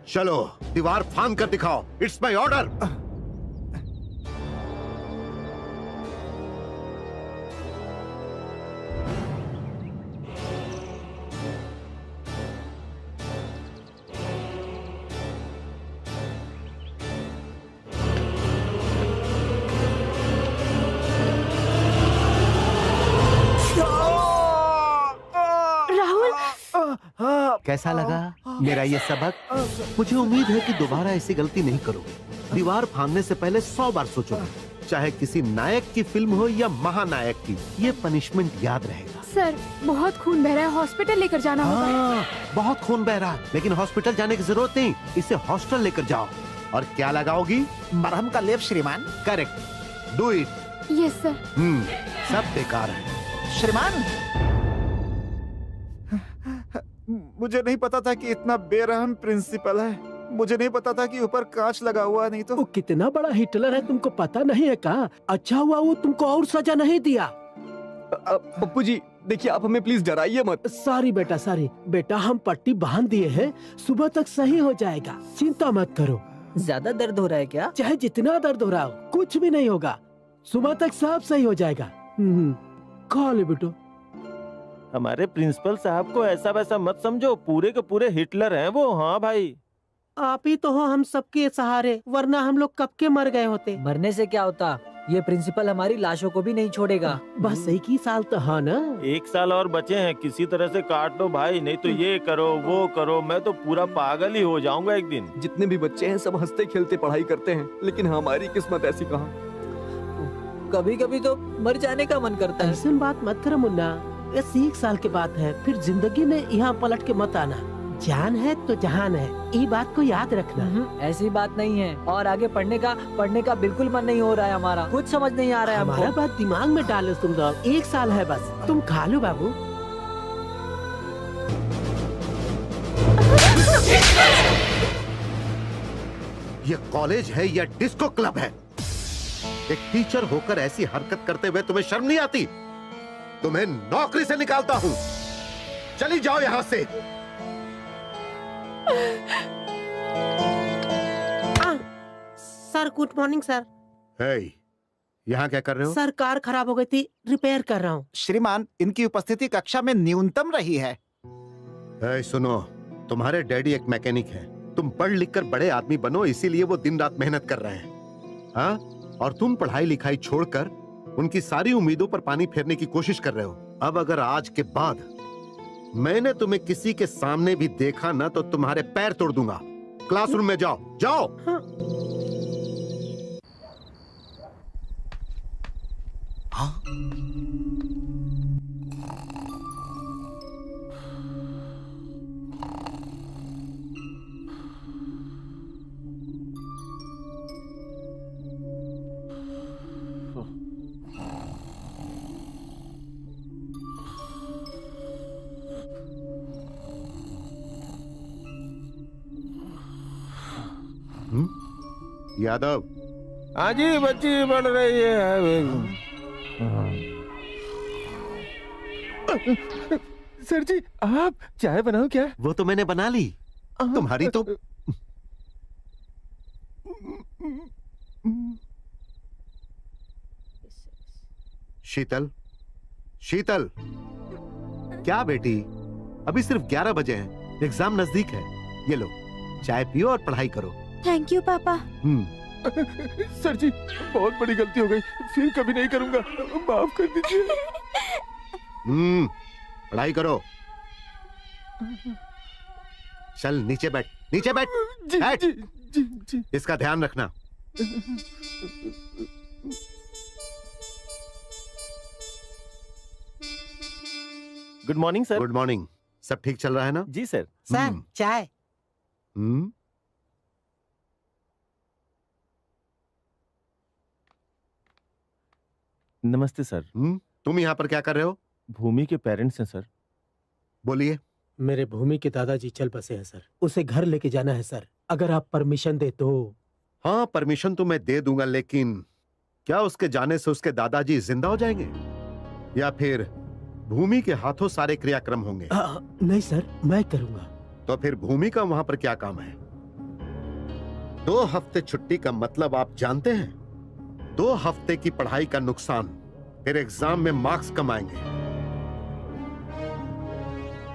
चलो दीवार फांद कर दिखाओ। It's my order. कैसा लगा मेरा ये सबक? मुझे उम्मीद है कि दोबारा ऐसी गलती नहीं करोगे। दीवार फांदने से पहले 100 बार सोचोगे। चाहे किसी नायक की फिल्म हो या महानायक की, ये पनिशमेंट याद रहेगा। सर बहुत खून बह रहा है, हॉस्पिटल लेकर जाना होगा। बहुत खून बह रहा है, लेकिन हॉस्पिटल जाने की जरूरत नहीं। इसे हॉस्टल लेकर जाओ। और क्या लगाओगी? मरहम का लेप श्रीमान। Correct, do it. Yes sir. सब बेकार है। श्रीमान, मुझे नहीं पता था कि इतना बेरहम प्रिंसिपल है। मुझे नहीं पता था कि ऊपर कांच लगा हुआ, नहीं तो। वो कितना बड़ा हिटलर है, तुमको पता नहीं है क्या? अच्छा हुआ वो तुमको और सजा नहीं दिया। पप्पू जी देखिए, आप हमें प्लीज डराइए मत। सॉरी बेटा, सॉरी बेटा, हम पट्टी बांध दिए हैं, सुबह तक सही हो जाएगा, चिंता मत करो। ज्यादा दर्द हो रहा है क्या? चाहे जितना दर्द हो रहा हो, कुछ भी नहीं होगा, सुबह तक सब सही हो जाएगा। खा ले बेटो। हमारे प्रिंसिपल साहब को ऐसा वैसा मत समझो, पूरे के पूरे हिटलर हैं वो। हाँ भाई, आप ही तो हो हम सबके सहारे, वरना हम लोग कब के मर गए होते। मरने से क्या होता, ये प्रिंसिपल हमारी लाशों को भी नहीं छोड़ेगा। बस एक ही साल तो है ना। 1 साल और बचे हैं, किसी तरह से काट लो भाई, नहीं तो ये करो वो करो, मैं तो पूरा पागल ही हो जाऊंगा एक दिन। जितने भी बच्चे हैं सब हंसते खेलते पढ़ाई करते हैं, लेकिन हमारी किस्मत ऐसी कहाँ। कभी कभी तो मर जाने का मन करता है। ऐसी बात मत करो मुन्ना, ये 1 साल की बात है, फिर जिंदगी में यहाँ पलट के मत आना। जान है तो जहान है, ये बात को याद रखना। ऐसी बात नहीं है, और आगे पढ़ने का बिल्कुल मन नहीं हो रहा है हमारा, कुछ समझ नहीं आ रहा है हमारा हमको। बात दिमाग में डालो तुम लोग। 1 साल है बस, तुम खा लो बाबू। ये कॉलेज है या डिस्को क्लब है? एक टीचर होकर ऐसी हरकत करते हुए तुम्हें शर्म नहीं आती? तुम्हें नौकरी से निकालता हूँ। चली जाओ यहाँ से। Sir good morning sir. यहाँ क्या कर रहे हो? सर कार खराब हो गई थी, रिपेयर कर रहा हूँ। श्रीमान, इनकी उपस्थिति कक्षा में न्यूनतम रही है। सुनो, तुम्हारे डैडी एक मैकेनिक हैं। तुम पढ़ लिख कर बड़े आदमी बनो, इसीलिए वो दिन रात मेहनत कर रहे हैं। हाँ, और तुम पढ़ाई लिखाई छोड़कर उनकी सारी उम्मीदों पर पानी फेरने की कोशिश कर रहे हो। अब अगर आज के बाद मैंने तुम्हें किसी के सामने भी देखा ना, तो तुम्हारे पैर तोड़ दूंगा। क्लासरूम में जाओ, जाओ। हाँ? यादव। हाँ जी, बच्ची बढ़ रही है। सर जी, आप चाय बनाओ क्या? वो तो मैंने बना ली, तुम्हारी तो। शीतल, शीतल, क्या बेटी, अभी सिर्फ 11 बजे हैं, एग्जाम नजदीक है। ये लो, चाय पियो और पढ़ाई करो। थैंक यू पापा। सर जी, बहुत बड़ी गलती हो गई, फिर कभी नहीं करूंगा, माफ कर दीजिए। पढ़ाई करो। चल नीचे बैठ, नीचे बैठ। बैठ। इसका ध्यान रखना। Good morning sir. Good morning. सब ठीक चल रहा है ना? जी सर। सर चाय। हम्म। नमस्ते सर। तुम यहाँ पर क्या कर रहे हो? भूमि के पेरेंट्स हैं सर। बोलिए। मेरे भूमि के दादाजी चल बसे हैं सर, उसे घर लेके जाना है सर, अगर आप परमिशन दे तो। हाँ, परमिशन तो मैं दे दूंगा, लेकिन क्या उसके जाने से उसके दादाजी जिंदा हो जाएंगे या फिर भूमि के हाथों सारे क्रियाक्रम होंगे? नहीं सर, मैं करूंगा। तो फिर भूमि का वहां पर क्या काम है? 2 हफ्ते छुट्टी का मतलब आप जानते हैं? 2 हफ्ते की पढ़ाई का नुकसान, फिर एग्जाम में मार्क्स कम आएंगे।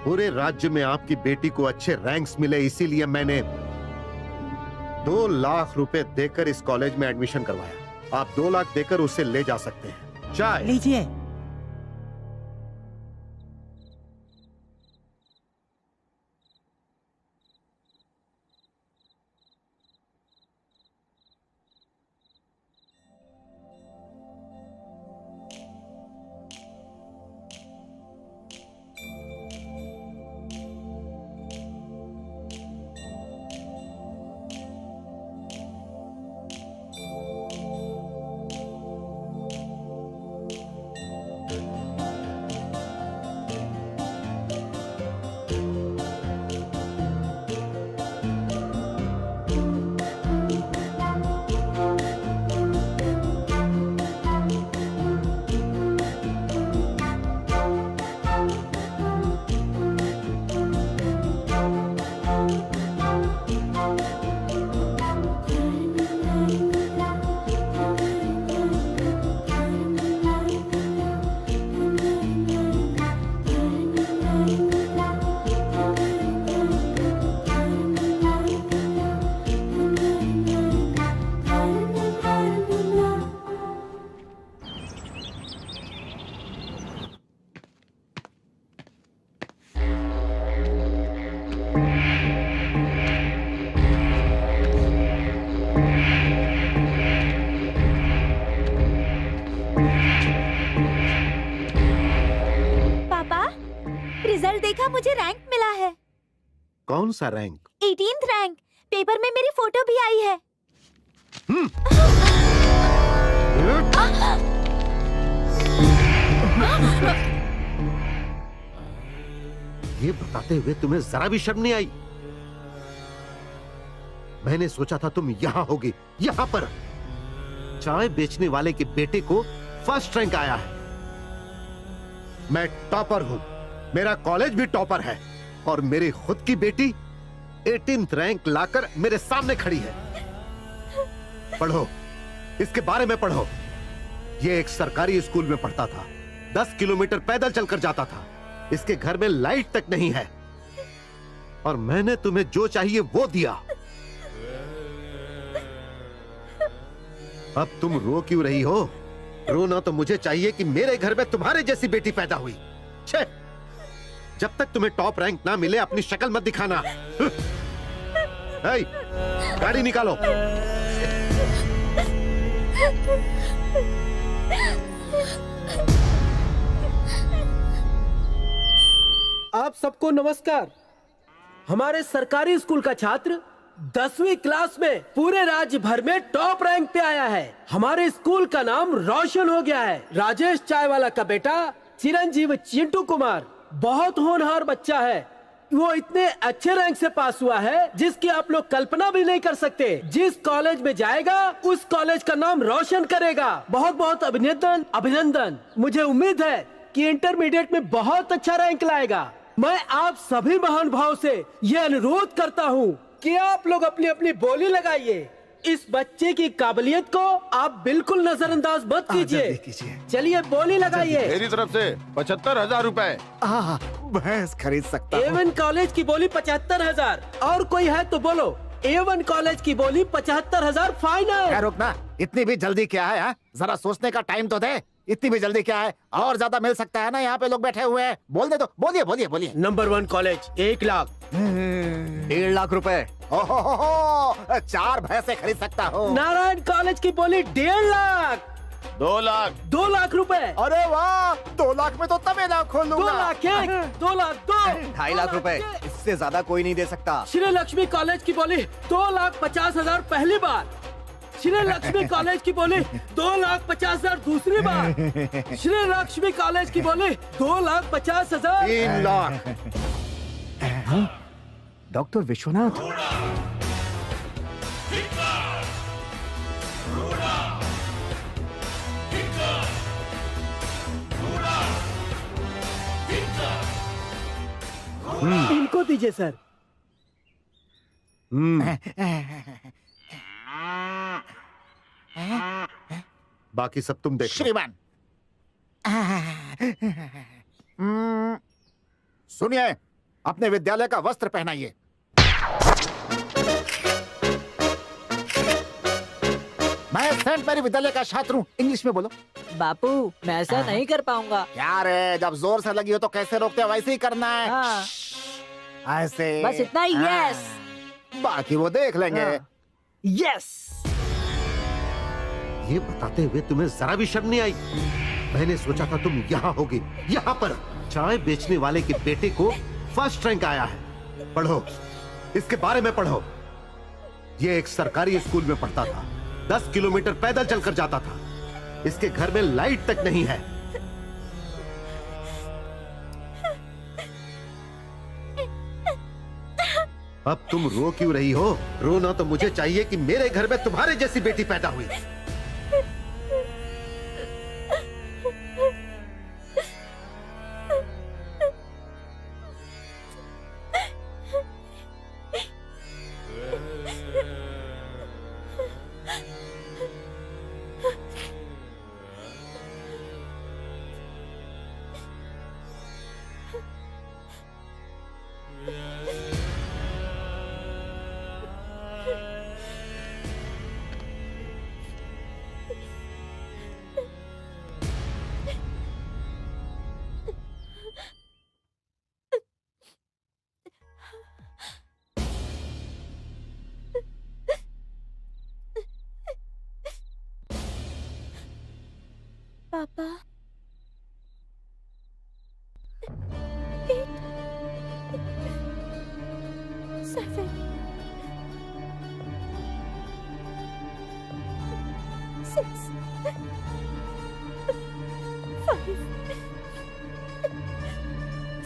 पूरे राज्य में आपकी बेटी को अच्छे रैंक्स मिले, इसीलिए मैंने 2 लाख रुपए देकर इस कॉलेज में एडमिशन करवाया। आप 2 लाख देकर उसे ले जा सकते हैं। चाय लीजिए। रिजल्ट देखा, मुझे रैंक मिला है। कौन सा रैंक? 18th rank. पेपर में मेरी फोटो भी आई है। ये बताते हुए तुम्हें जरा भी शर्म नहीं आई? मैंने सोचा था तुम यहां होगी, यहां पर। चाय बेचने वाले के बेटे को फर्स्ट रैंक आया है। मैं टॉपर हूं, मेरा कॉलेज भी टॉपर है, और मेरी खुद की बेटी 18th रैंक लाकर मेरे सामने खड़ी है। पढ़ो, इसके बारे में पढ़ो। ये एक सरकारी स्कूल में पढ़ता था, 10 किलोमीटर पैदल चलकर जाता था। इसके घर में लाइट तक नहीं है, और मैंने तुम्हें जो चाहिए वो दिया। अब तुम रो क्यों रही हो? रोना तो मुझे चाहिए कि मेरे घर में तुम्हारे जैसी बेटी पैदा हुई। छे, जब तक तुम्हें टॉप रैंक ना मिले अपनी शक्ल मत दिखाना। गाड़ी निकालो। आप सबको नमस्कार। हमारे सरकारी स्कूल का छात्र 10वीं क्लास में पूरे राज्य भर में टॉप रैंक पे आया है। हमारे स्कूल का नाम रोशन हो गया है। राजेश चायवाला का बेटा चिरंजीव चिंटू कुमार बहुत होनहार बच्चा है। वो इतने अच्छे रैंक से पास हुआ है जिसकी आप लोग कल्पना भी नहीं कर सकते। जिस कॉलेज में जाएगा उस कॉलेज का नाम रोशन करेगा। बहुत बहुत अभिनंदन, अभिनंदन। मुझे उम्मीद है कि इंटरमीडिएट में बहुत अच्छा रैंक लाएगा। मैं आप सभी महान भाव से ये अनुरोध करता हूँ कि आप लोग अपनी अपनी बोली लगाइए। इस बच्चे की काबिलियत को आप बिल्कुल नजरअंदाज मत कीजिए। चलिए बोली लगाइए। मेरी तरफ से 75,000 रुपए। भैंस खरीद सकता हूँ। A1 कॉलेज की बोली 75,000। और कोई है तो बोलो। A1 कॉलेज की बोली 75,000 फाइनल। रुकना, इतनी भी जल्दी क्या है? जरा सोचने का टाइम तो दे। इतनी भी जल्दी क्या है? और ज्यादा मिल सकता है ना, यहाँ पे लोग बैठे हुए हैं। बोल दे तो, बोलिए बोलिए बोलिए। Number 1 college 1 lakh. 1.5 लाख रुपए। ओहो, 4 भैंसे खरीद सकता हूँ। नारायण कॉलेज की बोली 1.5 लाख। 2 लाख। 2 लाख रुपए। अरे वाह, 2 लाख में तो तबेला खोल 2 लूंगा। लाख 1, 2 लाख 2, 2.5 लाख रुपए, इससे ज्यादा कोई नहीं दे सकता। श्री लक्ष्मी कॉलेज की बोली 2,50,000 पहली बार। श्री लक्ष्मी कॉलेज की बोली 2,50,000 दूसरी बार। श्री लक्ष्मी कॉलेज की बोली 2,50,000। 3 लाख। डॉक्टर विश्वनाथ। इनको दीजिए सर। बाकी सब तुम देख लो। श्रीमान, सुनिए, अपने विद्यालय का वस्त्र पहनाइए। मैं सेंट मैरी विद्यालय का छात्र हूँ, इंग्लिश में बोलो। बापू मैं ऐसा नहीं कर पाऊंगा। क्या रे, जब जोर से लगी हो तो कैसे रोकते हो, वैसे ही करना है। हाँ। ऐसे बस इतना ही। हाँ। यस बाकी वो देख लेंगे। यस। ये बताते हुए तुम्हें जरा भी शर्म नहीं आई? मैंने सोचा था तुम यहाँ होगी, यहाँ पर। चाय बेचने वाले के बेटे को फर्स्ट रैंक आया है। पढ़ो, इसके बारे में पढ़ो। ये एक सरकारी स्कूल में पढ़ता था, 10 किलोमीटर पैदल चलकर जाता था। इसके घर में लाइट तक नहीं है। अब तुम रो क्यों रही हो? रोना तो मुझे चाहिए कि मेरे घर में तुम्हारे जैसी बेटी पैदा हुई। पापा, 7, 6, 5,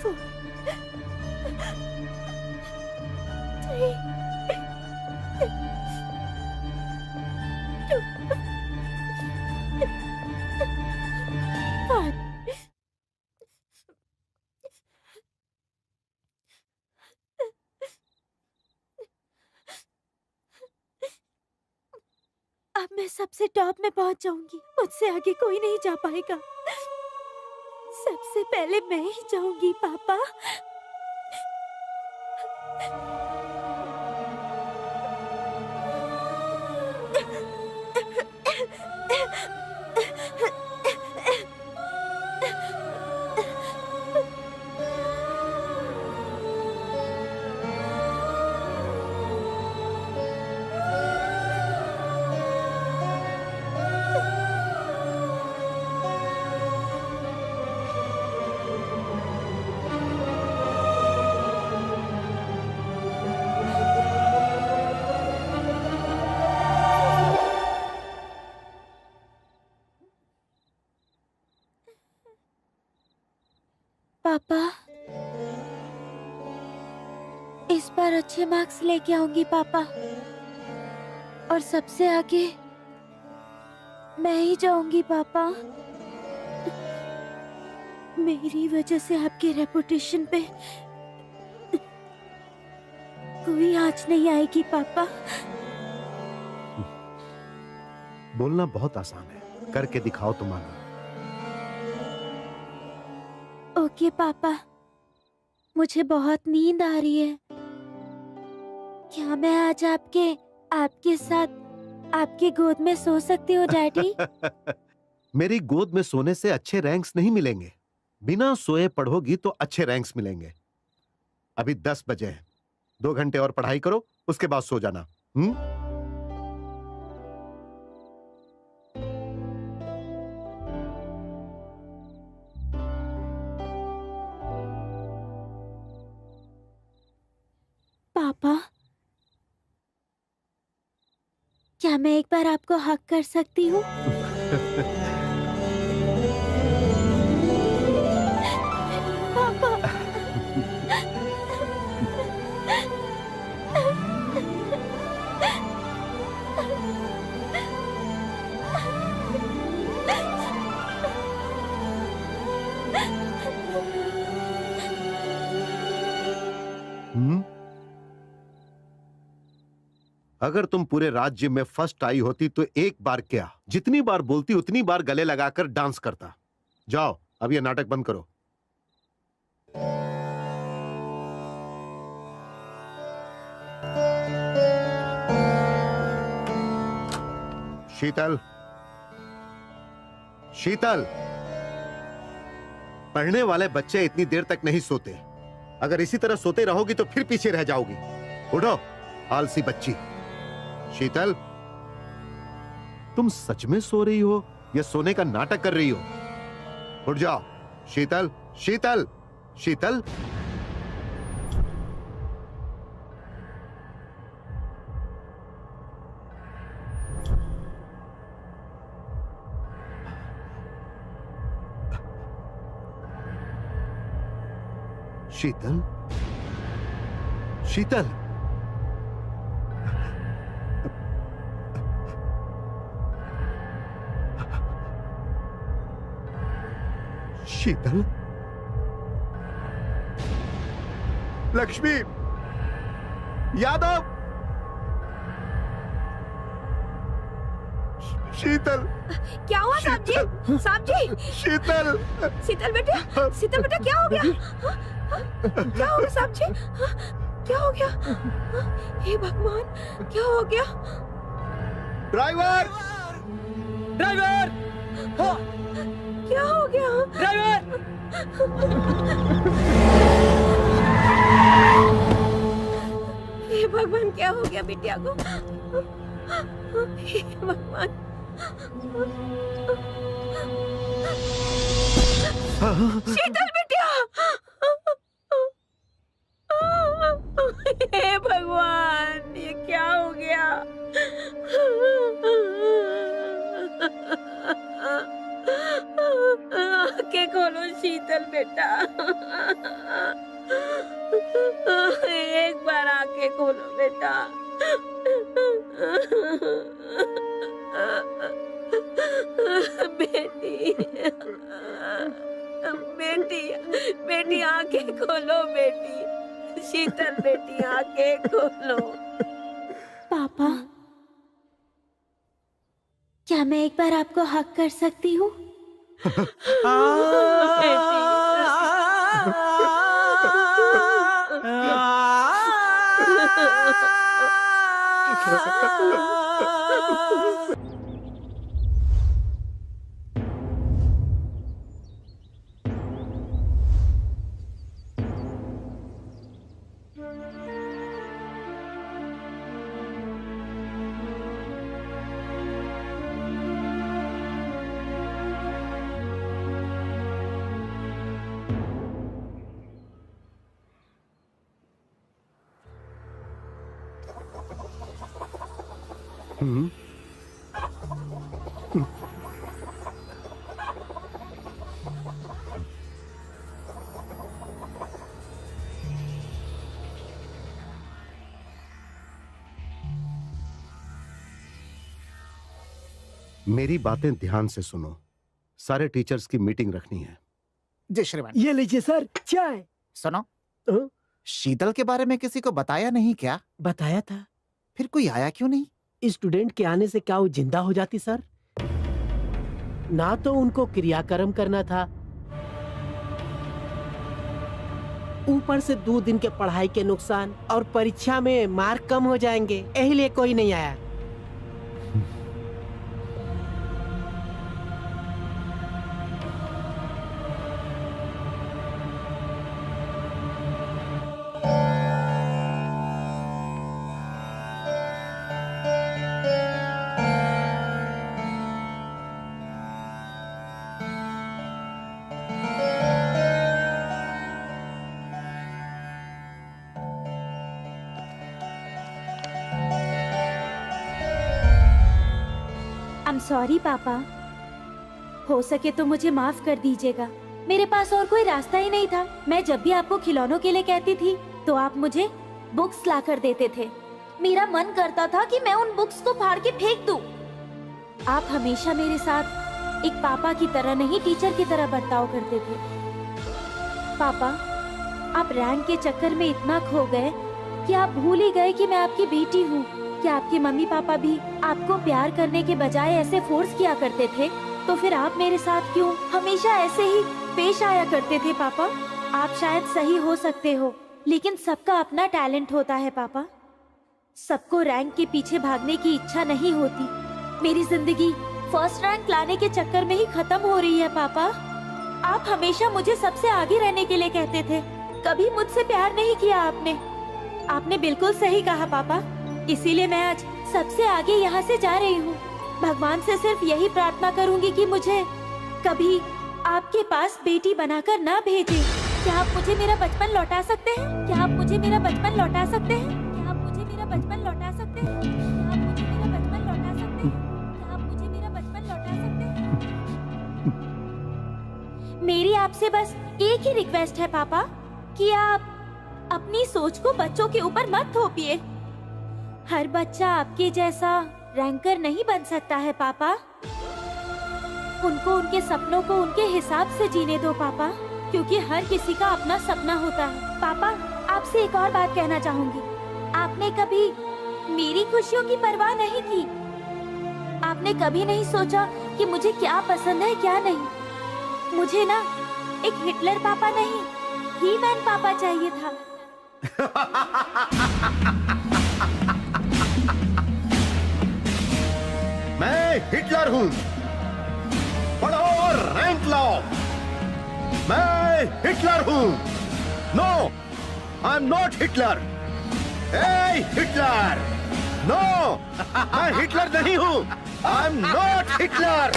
4, 3, 2, 1. अब मैं सबसे टॉप में पहुंच जाऊंगी। मुझसे आगे कोई नहीं जा पाएगा। सबसे पहले मैं ही जाऊंगी पापा। पापा, इस बार अच्छे मार्क्स लेके आऊंगी पापा, और सबसे आगे मैं ही जाऊंगी पापा। मेरी वजह से आपके रेपुटेशन पे कोई आँच नहीं आएगी पापा। बोलना बहुत आसान है, करके दिखाओ तो मानो। ओके पापा, मुझे बहुत नींद आ रही है। क्या मैं आज आपके साथ आपकी गोद में सो सकती हूँ डैडी? मेरी गोद में सोने से अच्छे रैंक्स नहीं मिलेंगे। बिना सोए पढ़ोगी तो अच्छे रैंक्स मिलेंगे। अभी 10 बजे हैं, 2 घंटे और पढ़ाई करो, उसके बाद सो जाना। पापा, क्या मैं एक बार आपको हक कर सकती हूँ? पापा। अगर तुम पूरे राज्य में फर्स्ट आई होती तो एक बार क्या, जितनी बार बोलती उतनी बार गले लगाकर डांस करता। जाओ, अब ये नाटक बंद करो। शीतल, शीतल, पढ़ने वाले बच्चे इतनी देर तक नहीं सोते। अगर इसी तरह सोते रहोगी तो फिर पीछे रह जाओगी। उठो, आलसी बच्ची। शीतल, तुम सच में सो रही हो या सोने का नाटक कर रही हो? उठ जाओ। शीतल, शीतल, शीतल। शीतल, शीतल, शीतल, लक्ष्मी, यादव, शीतल। क्या हुआ साहब जी? साहब जी, शीतल, शीतल बेटा, शीतल बेटा क्या हो गया? क्या हो गया साहब जी? क्या हो गया? हे भगवान, क्या हो गया? ड्राइवर, ड्राइवर, क्या हो गया? ड्राइवर। हे भगवान, क्या हो गया बिटिया को? हे भगवान। शीतल बिटिया, हे भगवान, ये क्या हो गया? आंखें खोलो शीतल बेटा, एक बार आंखें खोलो बेटा। बेटी, बेटी, बेटी आंखें खोलो बेटी। शीतल बेटी आंखें खोलो। पापा, क्या मैं एक बार आपको हक कर सकती हूँ? मेरी बातें ध्यान से सुनो। सारे टीचर्स की मीटिंग रखनी है। जी श्रीमान। ये लीजिए सर, चाय। सुनो, शीतल के बारे में किसी को बताया नहीं क्या? बताया था। फिर कोई आया क्यों नहीं? स्टूडेंट के आने से क्या वो जिंदा हो जाती सर? ना तो उनको क्रियाक्रम करना था, ऊपर से 2 दिन के पढ़ाई के नुकसान और परीक्षा में मार्क कम हो जाएंगे, यही लिए कोई नहीं आया। सॉरी पापा। हो सके तो मुझे माफ कर दीजिएगा। मेरे पास और कोई रास्ता ही नहीं था। मैं जब भी आपको खिलौनों के लिए कहती थी तो आप मुझे बुक्स ला कर देते थे। मेरा मन करता था कि मैं उन बुक्स को फाड़ के फेंक दूं। आप हमेशा मेरे साथ एक पापा की तरह नहीं, टीचर की तरह बर्ताव करते थे। पापा, आप रैंक के चक्कर में इतना खो गए कि आप भूल ही गए कि मैं आपकी बेटी हूँ। क्या आपके मम्मी पापा भी आपको प्यार करने के बजाय ऐसे फोर्स किया करते थे? तो फिर आप मेरे साथ क्यों हमेशा ऐसे ही पेश आया करते थे? पापा, आप शायद सही हो सकते हो, लेकिन सबका अपना टैलेंट होता है पापा। सबको रैंक के पीछे भागने की इच्छा नहीं होती। मेरी जिंदगी फर्स्ट रैंक लाने के चक्कर में ही खत्म हो रही है पापा। आप हमेशा मुझे सबसे आगे रहने के लिए कहते थे, कभी मुझसे प्यार नहीं किया आपने। आपने बिल्कुल सही कहा पापा, इसीलिए मैं आज सबसे आगे यहाँ से जा रही हूँ। भगवान से सिर्फ यही प्रार्थना करूँगी कि मुझे कभी आपके पास बेटी बनाकर ना भेजे। क्या आप मुझे मेरा बचपन लौटा सकते हैं? क्या आप मुझे मेरा बचपन लौटा सकते हैं? क्या आप मुझे मेरा बचपन लौटा सकते हैं? क्या आप मुझे मेरा बचपन लौटा सकते हैं? क्या आप मुझे मेरा बचपन लौटा सकते हैं? मेरी आपसे बस एक ही रिक्वेस्ट है पापा कि आप अपनी सोच को बच्चों के ऊपर मत थोपिए। हर बच्चा आपके जैसा रैंकर नहीं बन सकता है पापा। उनको उनके सपनों को उनके हिसाब से जीने दो पापा, क्योंकि हर किसी का अपना सपना होता है। पापा, आपसे एक और बात कहना चाहूंगी। आपने कभी मेरी खुशियों की परवाह नहीं की। आपने कभी नहीं सोचा कि मुझे क्या पसंद है क्या नहीं। मुझे ना एक हिटलर पापा नहीं, ही मैन पापा चाहिए था। मैं हिटलर हूँ, पढ़ो और रैंक लाओ। मैं हिटलर हूँ। No, I am not Hitler. A Hitler, no, मैं हिटलर नहीं हूँ। I am not Hitler.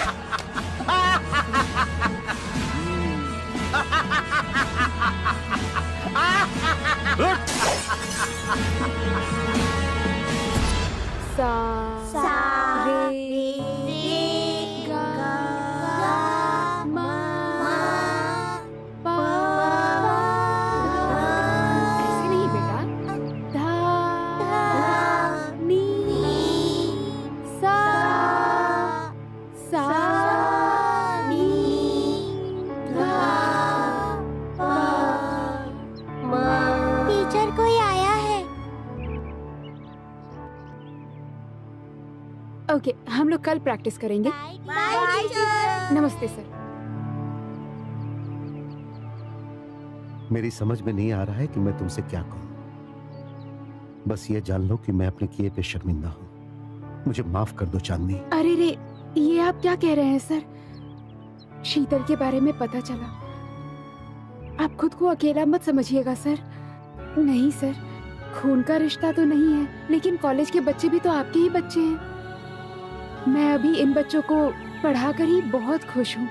ऐसे नहीं बेटा, धा नी सा सा नी धा पा। टीचर कोई आया है। ओके, हम लोग कल प्रैक्टिस करेंगे। नमस्ते सर। मेरी समझ में नहीं आ रहा है कि मैं तुमसे क्या कहूं। बस ये जान लो कि मैं अपने किए पे शर्मिंदा हूं। मुझे माफ कर दो चांदनी। अरे रे, ये आप क्या कह रहे हैं सर? शीतल के बारे में पता चला। आप खुद को अकेला मत समझिएगा सर। नहीं सर, खून का रिश्ता तो नहीं है, लेकिन कॉलेज के बच्चे भी तो आपके ही बच्चे हैं। मैं अभी इन बच्चों को पढ़ाकर ही बहुत खुश हूँ।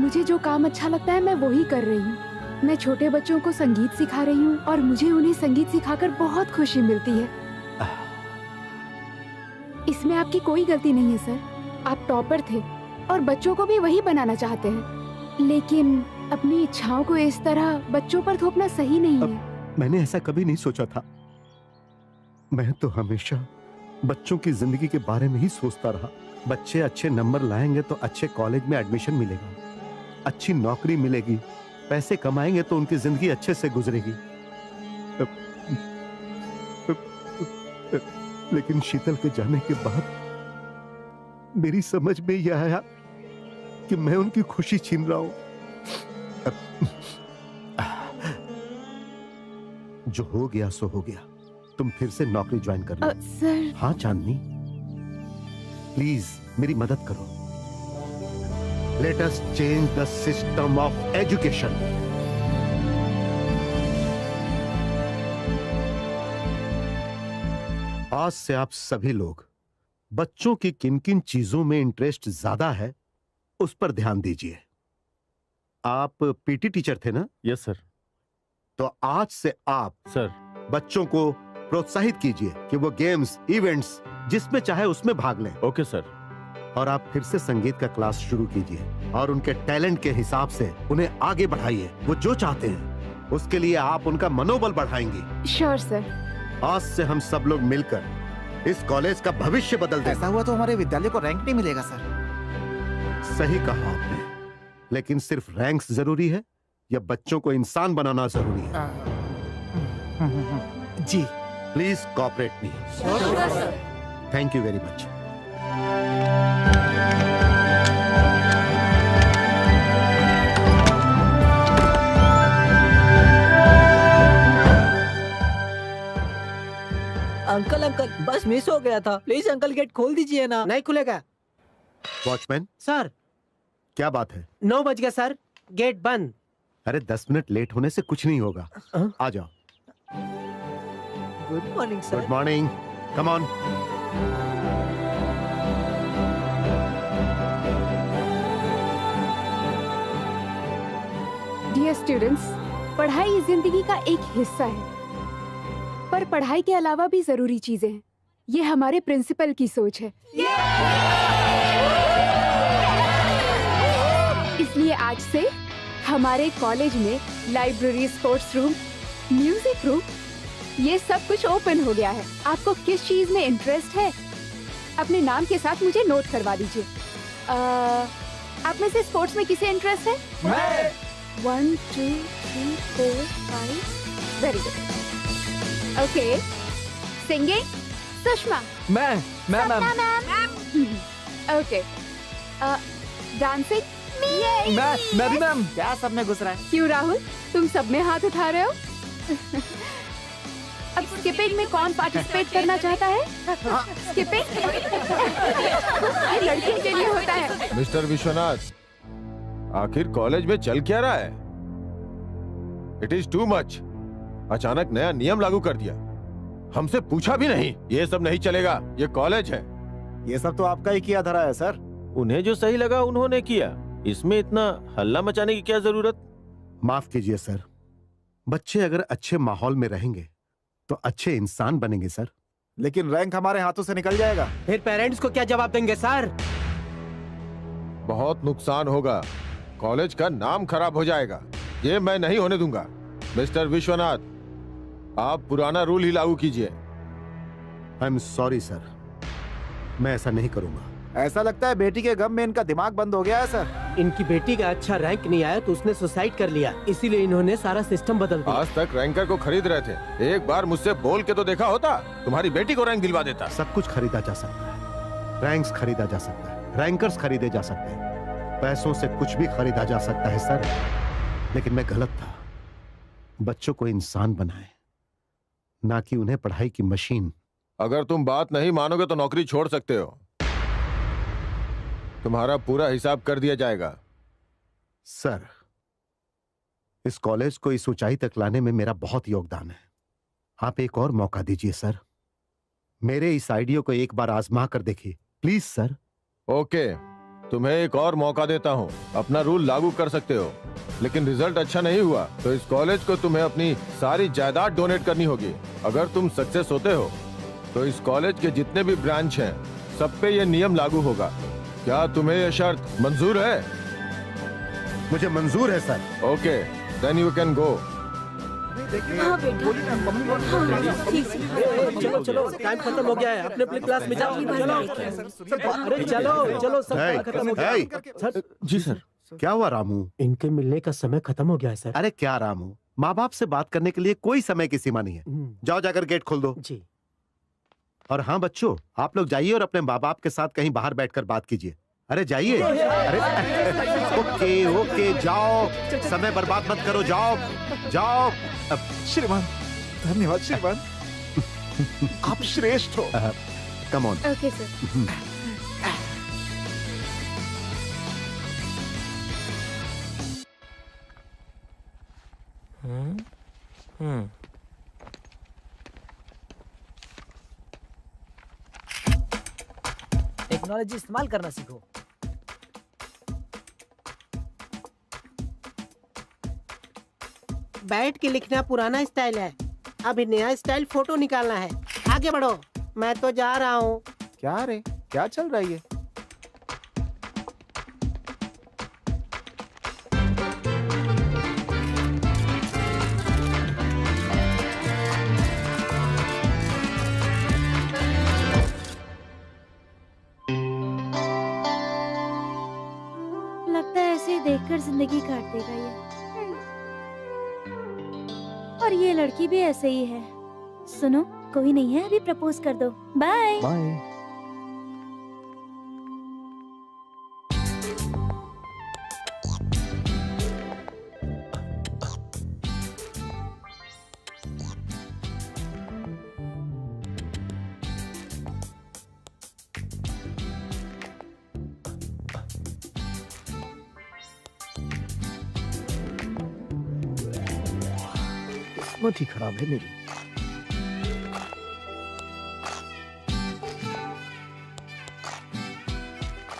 मुझे जो काम अच्छा लगता है मैं वो ही कर रही हूँ। मैं छोटे बच्चों को संगीत सिखा रही हूँ और मुझे उन्हें संगीत सिखाकर बहुत खुशी मिलती है। इसमें आपकी कोई गलती नहीं है सर। आप टॉपर थे और बच्चों को भी वही बनाना चाहते हैं, लेकिन अपनी इच्छाओं को इस तरह बच्चों पर थोपना सही नहीं है। मैंने ऐसा कभी नहीं सोचा था। मैं तो हमेशा बच्चों की जिंदगी के बारे में ही सोचता रहा। बच्चे अच्छे नंबर लाएंगे तो अच्छे कॉलेज में एडमिशन मिलेगा, अच्छी नौकरी मिलेगी, पैसे कमाएंगे तो उनकी जिंदगी अच्छे से गुजरेगी। लेकिन शीतल के जाने के बाद मेरी समझ में यह आया कि मैं उनकी खुशी छीन रहा हूं। जो हो गया सो हो गया। तुम फिर से नौकरी ज्वाइन कर लो। सर। हाँ चांदनी, प्लीज मेरी मदद करो। Let us change the system of education. आज से आप सभी लोग बच्चों की किन किन चीजों में इंटरेस्ट ज्यादा है उस पर ध्यान दीजिए। आप पीटी टीचर थे ना? Yes sir. तो आज से आप सर बच्चों को प्रोत्साहित कीजिए कि वो गेम्स, इवेंट्स जिसमें चाहे उसमें भाग लें। Okay sir. और आप फिर से संगीत का क्लास शुरू कीजिए और उनके टैलेंट के हिसाब से उन्हें आगे बढ़ाइए। वो जो चाहते हैं उसके लिए आप उनका मनोबल बढ़ाएंगी। Sure sir. आज से हम सब लोग मिलकर इस कॉलेज का भविष्य बदल देंगे। ऐसा हुआ तो हमारे विद्यालय को रैंक नहीं मिलेगा सर। सही कहा आपने, लेकिन सिर्फ रैंक्स जरूरी है या बच्चों को इंसान बनाना जरूरी है? जी please cooperate me. Thank you very much. Uncle uncle bus miss हो गया था, प्लीज अंकल गेट खोल दीजिए ना। नहीं खुलेगा वॉचमैन, सर। क्या बात है? 9 बज गया सर, गेट बंद। अरे 10 मिनट लेट होने से कुछ नहीं होगा। आ जाओ। Good morning sir. Good morning, come on. Dear students, पढ़ाई जिंदगी का एक हिस्सा है, पर पढ़ाई के अलावा भी जरूरी चीजें हैं। ये हमारे प्रिंसिपल की सोच है। इसलिए आज से हमारे कॉलेज में library, sports room, music room, ये सब कुछ ओपन हो गया है। आपको किस चीज में इंटरेस्ट है अपने नाम के साथ मुझे नोट करवा दीजिए। आप में से स्पोर्ट्स में किसे इंटरेस्ट है? मैं। 1 2 3 4 5। Very good. Okay. Singing? Sushma. मैं मैम। ओके। डांसिंग? मैं भी मैम। क्या सब में घुस रहा है? क्यों राहुल, तुम सब में हाथ उठा रहे हो? अब स्किपिंग में कौन पार्टिसिपेट करना चाहता है? स्किपिंग ये लड़कियों के लिए होता है। मिस्टर विश्वनाथ, आखिर कॉलेज में चल क्या रहा है? It is too much. अचानक नया नियम लागू कर दिया, हमसे पूछा भी नहीं। ये सब नहीं चलेगा, ये कॉलेज है। ये सब तो आपका ही किया धरा है सर। उन्हें जो सही लगा उन्होंने किया, इसमें इतना हल्ला मचाने की क्या जरूरत? माफ कीजिए सर, बच्चे अगर अच्छे माहौल में रहेंगे तो अच्छे इंसान बनेंगे सर। लेकिन रैंक हमारे हाथों से निकल जाएगा। फिर पेरेंट्स को क्या जवाब देंगे सर? बहुत नुकसान होगा, कॉलेज का नाम खराब हो जाएगा। ये मैं नहीं होने दूंगा। मिस्टर विश्वनाथ, आप पुराना रूल ही लागू कीजिए। आई एम सॉरी सर, मैं ऐसा नहीं करूंगा। ऐसा लगता है बेटी के गम में इनका दिमाग बंद हो गया है सर। इनकी बेटी का अच्छा रैंक नहीं आया तो उसने सुसाइड कर लिया, इसीलिए इन्होंने सारा सिस्टम बदल दिया। आज तक रैंकर को खरीद रहे थे, एक बार मुझसे बोल के तो देखा होता, तुम्हारी बेटी को रैंक दिलवा देता। सब कुछ खरीदा जा सकता है, रैंक्स खरीदा जा सकता है, रैंकर्स खरीदे जा सकते हैं, पैसों से कुछ भी खरीदा जा सकता है सर। लेकिन मैं गलत था। बच्चों को इंसान बनाए, ना कि उन्हें पढ़ाई की मशीन। अगर तुम बात नहीं मानोगे तो नौकरी छोड़ सकते हो, तुम्हारा पूरा हिसाब कर दिया जाएगा। सर, इस कॉलेज को इस ऊंचाई तक लाने में मेरा बहुत योगदान है। आप एक और मौका दीजिए सर, मेरे इस आइडिया को एक बार आजमा कर देखिए प्लीज सर। ओके, तुम्हें एक और मौका देता हूँ, अपना रूल लागू कर सकते हो। लेकिन रिजल्ट अच्छा नहीं हुआ तो इस कॉलेज को तुम्हें अपनी सारी जायदाद डोनेट करनी होगी। अगर तुम सक्सेस होते हो तो इस कॉलेज के जितने भी ब्रांच हैं सब पे ये नियम लागू होगा। क्या तुम्हें यह शर्त मंजूर है? मुझे मंजूर है sir. Okay, then you can go. हाँ बेटा, चलो चलो, टाइम खत्म हो गया है, अपने अपने क्लास में जाओ। चलो अरे चलो चलो, सब खत्म हो गया। सर जी सर। क्या हुआ रामू? इनके मिलने का समय खत्म हो गया है सर। अरे क्या रामू, माँ बाप से बात करने के लिए कोई समय की सीमा नहीं है। जाओ जाकर गेट खोल दो। जी। और हाँ बच्चों, आप लोग जाइए और अपने माँ बाप के साथ कहीं बाहर बैठकर बात कीजिए। अरे जाइए। अरे ओके ओके, जाओ, समय बर्बाद मत करो, जाओ जाओ। श्रीमान, धन्यवाद श्रीमान। आप श्रेष्ठ हो। Come on. Okay sir. Technology इस्तेमाल करना सीखो। बैठ के लिखना पुराना स्टाइल है, अभी नया स्टाइल फोटो निकालना है। आगे बढ़ो, मैं तो जा रहा हूँ। क्या रे, क्या चल रहा है ये? कर जिंदगी काट देगा ये। और ये लड़की भी ऐसे ही है। सुनो, कोई नहीं है, अभी प्रपोज कर दो। बाय। बाय। किस्मत ही खराब है मेरी।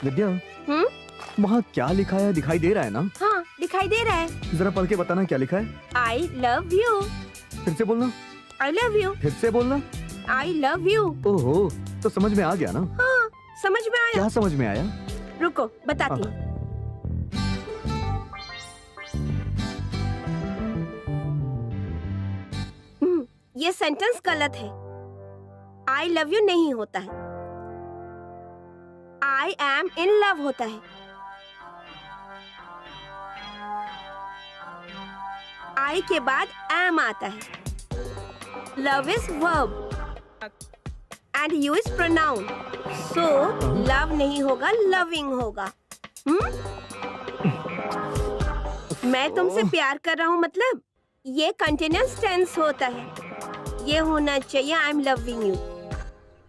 विद्या, वहाँ क्या लिखा है दिखाई दे रहा है ना? हाँ, दिखाई दे रहा है। जरा पढ़ के बताना क्या लिखा है। आई लव यू। फिर से बोलना। आई लव यू। फिर से बोलना। आई लव यू। ओहो, तो समझ में आ गया ना? हाँ, समझ में आया। क्या समझ में आया? रुको, बताती हूँ। ये सेंटेंस गलत है। आई लव यू नहीं होता है, आई एम इन लव होता है। आई के बाद एम आता है। Love is verb and you is pronoun, so love नहीं होगा, लविंग होगा। मैं तुमसे प्यार कर रहा हूँ मतलब ये कंटिन्यूअस टेंस होता है। ये होना चाहिए आई एम लविंग यू।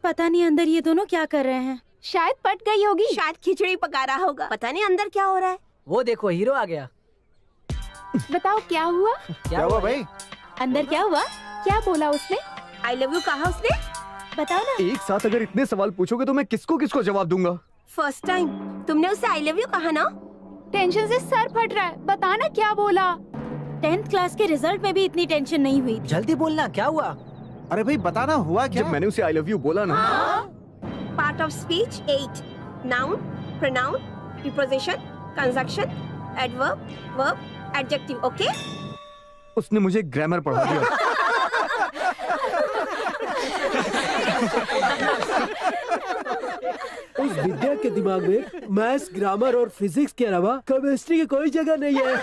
पता नहीं अंदर ये दोनों क्या कर रहे हैं। शायद पट गई होगी। शायद खिचड़ी पका रहा होगा। पता नहीं अंदर क्या हो रहा है। वो देखो हीरो आ गया। बताओ क्या हुआ? क्या हुआ भाई? अंदर क्या हुआ? क्या बोला उसने? आई लव यू कहा उसने? बताओ ना। एक साथ अगर इतने सवाल पूछोगे तो मैं किसको किसको जवाब दूंगा? फर्स्ट टाइम तुमने उसे आई लव यू कहा ना? टेंशन से सर फट रहा है, बताना क्या बोला? 10th क्लास के रिजल्ट में भी इतनी टेंशन नहीं हुई। जल्दी बोलना, क्या हुआ? अरे भाई बताना हुआ क्या? जब मैंने उसे आई लव यू बोला ना। Part of speech 8, noun, pronoun, preposition, conjunction, adverb, verb, adjective. Okay? उसने मुझे ग्रामर पढ़ा दिया। उस विद्या के दिमाग में मैथ्स, ग्रामर और फिजिक्स के अलावा केमिस्ट्री की कोई जगह नहीं है।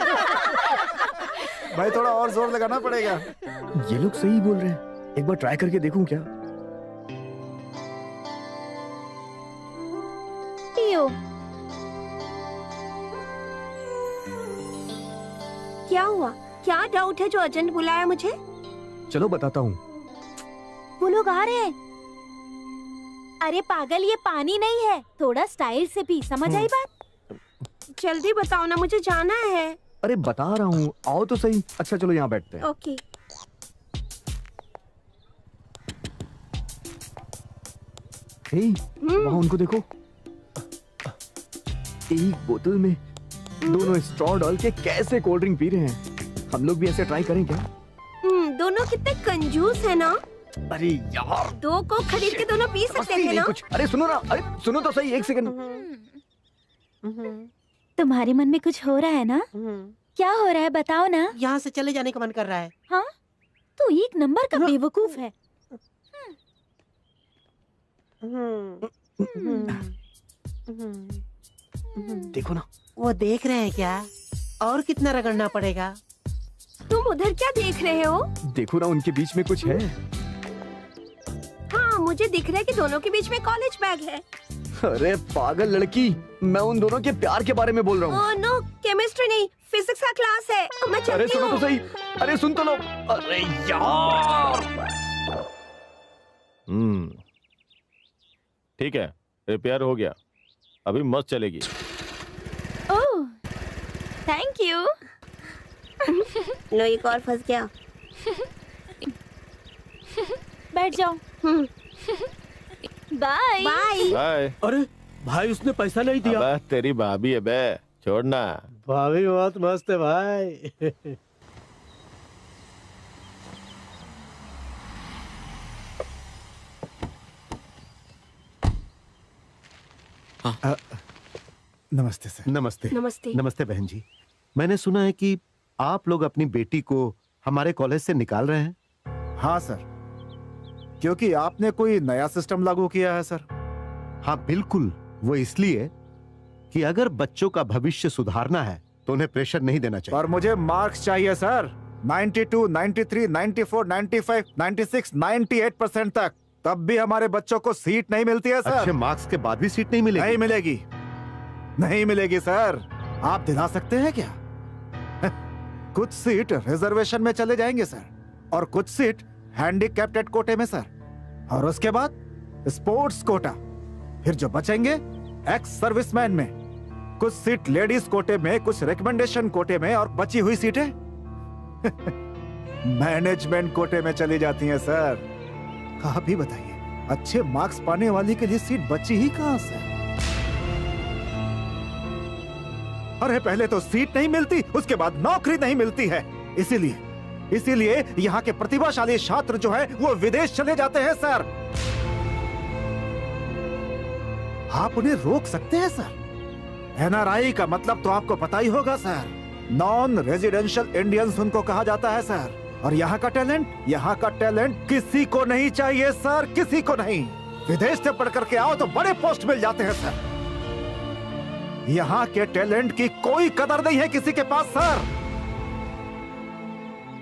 भाई थोड़ा और जोर लगाना पड़ेगा। ये लोग सही बोल रहे हैं, एक बार ट्राई करके देखूं क्या? पियो। क्या हुआ? क्या डाउट है जो अर्जेंट बुलाया मुझे? चलो बताता हूँ। वो लोग आ रहे हैं। अरे पागल, ये पानी नहीं है, थोड़ा स्टाइल से पी। समझ आई बात? जल्दी बताओ ना, मुझे जाना है। अरे बता रहा हूँ, आओ तो सही। अच्छा चलो यहाँ बैठते हैं। ओके। वहाँ उनको देखो, एक बोतल में दोनों स्ट्रॉ डाल के कैसे कोल्ड ड्रिंक पी रहे हैं। हम लोग भी ऐसे ट्राई करें क्या? दोनों कितने कंजूस है ना। अरे यार, दो को खरीद के दोनों पी सकते मस्ती थे नहीं ना। कुछ। अरे सुनो ना, अरे सुनो तो सही, एक सेकंड। तुम्हारे मन में कुछ हो रहा है ना? क्या हो रहा है बताओ ना। यहाँ से चले जाने का मन कर रहा है। हाँ, तू एक नंबर का बेवकूफ है। देखो ना, वो देख रहे हैं क्या? और कितना रगड़ना पड़ेगा? तुम उधर क्या देख रहे हो? देखो ना, उनके बीच में कुछ है। हाँ, मुझे दिख रहा है कि दोनों के बीच में कॉलेज बैग है। अरे पागल लड़की, मैं उन दोनों के प्यार के बारे में बोल रहा हूँ। ओह नो, केमिस्ट्री नहीं, फिजिक्स का क्लास है। मैं अरे चलती सुनो हूँ। तो सही, अरे सुन तो लो। अरे यार, ठीक है, रिपेयर हो गया, अभी मस्त चलेगी। ओह, थैंक यू। लो, एक और फंस गया। बैठ जाओ। Bye bye. बाय। अरे भाई, उसने पैसा नहीं दिया। अबे तेरी भाभी है बे, छोड़ना। भाभी बहुत मस्त है भाई। नमस्ते सर। नमस्ते। नमस्ते। नमस्ते बहन जी। मैंने सुना है कि आप लोग अपनी बेटी को हमारे कॉलेज से निकाल रहे हैं। हाँ सर, क्योंकि आपने कोई नया सिस्टम लागू किया है सर। हाँ बिल्कुल, वो इसलिए कि अगर बच्चों का भविष्य सुधारना है तो उन्हें प्रेशर नहीं देना चाहिए। पर मुझे मार्क्स चाहिए सर, 92, 93, 94, 95, 96, 98% तक। तब भी हमारे बच्चों को सीट नहीं मिलती है सर। अच्छे मार्क्स के बाद भी सीट नहीं मिलेगी? नहीं मिलेगी, नहीं मिलेगी सर। आप दिला सकते हैं क्या? कुछ सीट रिजर्वेशन में चले जाएंगे सर, और कुछ सीट हैंडीकैप्टेड कोटे में सर, और उसके बाद स्पोर्ट्स कोटा। फिर जो बचेंगे एक्स सर्विसमैन में, कुछ सीट लेडीज कोटे में, कुछ रिकमेंडेशन कोटे में, और बची हुई सीटें मैनेजमेंट कोटे में चली जाती हैं सर। आप ही बताइए, अच्छे मार्क्स पाने वाली के लिए सीट बची ही कहां से? अरे पहले तो सीट नहीं मिलती, उसके बाद नौकरी नहीं मिलती है। इसीलिए यहाँ के प्रतिभाशाली छात्र जो है वो विदेश चले जाते हैं सर। आप उन्हें रोक सकते हैं सर। NRI का मतलब तो आपको पता ही होगा सर, नॉन रेजिडेंशियल इंडियंस उनको कहा जाता है सर। और यहाँ का टैलेंट किसी को नहीं चाहिए सर, किसी को नहीं। विदेश से पढ़ करके आओ तो बड़े पोस्ट मिल जाते हैं सर। यहाँ के टैलेंट की कोई कदर नहीं है किसी के पास सर।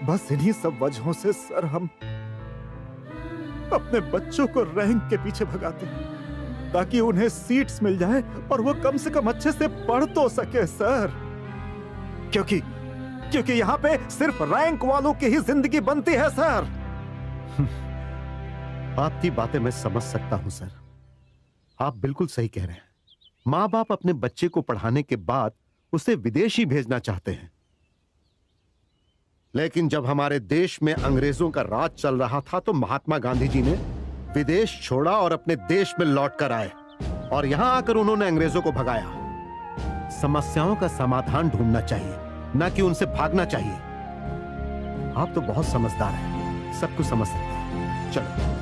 बस इन्हीं सब वजहों से सर हम अपने बच्चों को रैंक के पीछे भगाते हैं, ताकि उन्हें सीट्स मिल जाए और वो कम से कम अच्छे से पढ़ तो सके सर। क्योंकि यहाँ पे सिर्फ रैंक वालों की ही जिंदगी बनती है सर। आपकी बातें मैं समझ सकता हूं सर, आप बिल्कुल सही कह रहे हैं। माँ बाप अपने बच्चे को पढ़ाने के बाद उसे विदेश ही भेजना चाहते हैं, लेकिन जब हमारे देश में अंग्रेजों का राज चल रहा था तो महात्मा गांधी जी ने विदेश छोड़ा और अपने देश में लौट कर आए, और यहां आकर उन्होंने अंग्रेजों को भगाया। समस्याओं का समाधान ढूंढना चाहिए, ना कि उनसे भागना चाहिए। आप तो बहुत समझदार हैं, सब कुछ समझ सकते हैं। चलो।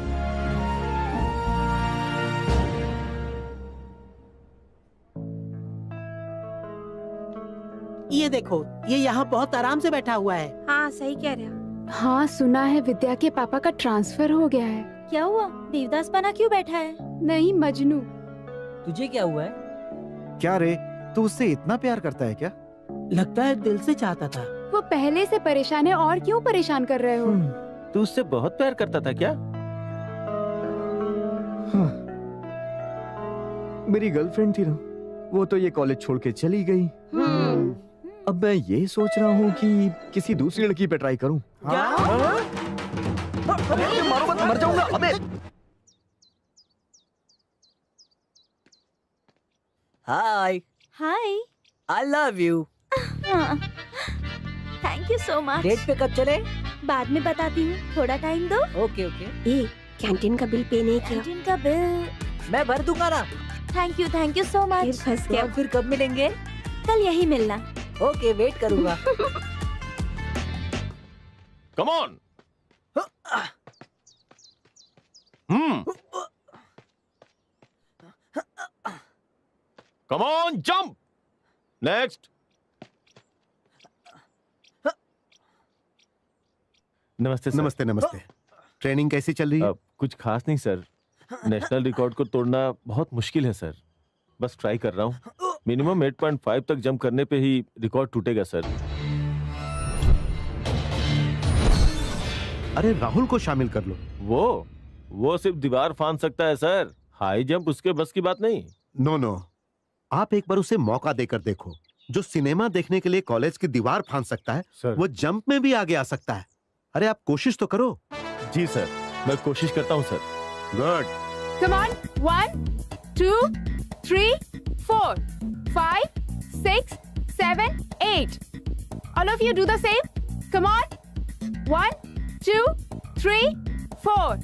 ये देखो, ये यहाँ बहुत आराम से बैठा हुआ है। हाँ सही कह रहे हो। हाँ सुना है विद्या के पापा का ट्रांसफर हो गया है। क्या हुआ? देवदास बना क्यों बैठा है? नहीं मजनू। तुझे क्या हुआ है? क्या रे, तू उससे इतना प्यार करता है क्या? लगता है दिल से चाहता था। वो पहले से परेशान है, और क्यों परेशान कर रहे हो? तू उससे बहुत प्यार करता था क्या? मेरी गर्लफ्रेंड थी ना, वो तो ये कॉलेज छोड़ के चली गई। अब मैं ये सोच रहा हूँ कि किसी दूसरी लड़की पे ट्राई करूँ। मारो मत, मर जाऊंगा। अबे हाय हाय। I love you. Thank you so much. Date पे कब चले? बाद में बताती हूँ, थोड़ा टाइम दो। Okay okay. ये कैंटीन का बिल पे नहीं किया। कैंटीन का बिल मैं भर दूंगा ना। थैंक यू सो फिर मच। फंस तो गया। अब फिर कब मिलेंगे? कल यही मिलना। ओके, वेट करूंगा। Come on. Come on, jump. Next. नमस्ते सर। नमस्ते नमस्ते। ट्रेनिंग कैसी चल रही है? कुछ खास नहीं सर, नेशनल रिकॉर्ड को तोड़ना बहुत मुश्किल है सर। बस ट्राई कर रहा हूँ। मिनिमम 8.5 तक जंप करने पे ही रिकॉर्ड टूटेगा सर। अरे राहुल को शामिल कर लो। वो सिर्फ दीवार फांद सकता है सर, हाई जंप उसके बस की बात नहीं। नो, आप एक बार उसे मौका देकर देखो। जो सिनेमा देखने के लिए कॉलेज की दीवार फांद सकता है, सर। वो जंप में भी आगे आ सकता है। अरे आप कोशिश तो करो। जी सर, मैं कोशिश करता हूँ sir. Good. Come on, 1, 2, 3, 4, 5, 6, 7, 8. All of you do the same. Come on. 1, 2, 3, 4,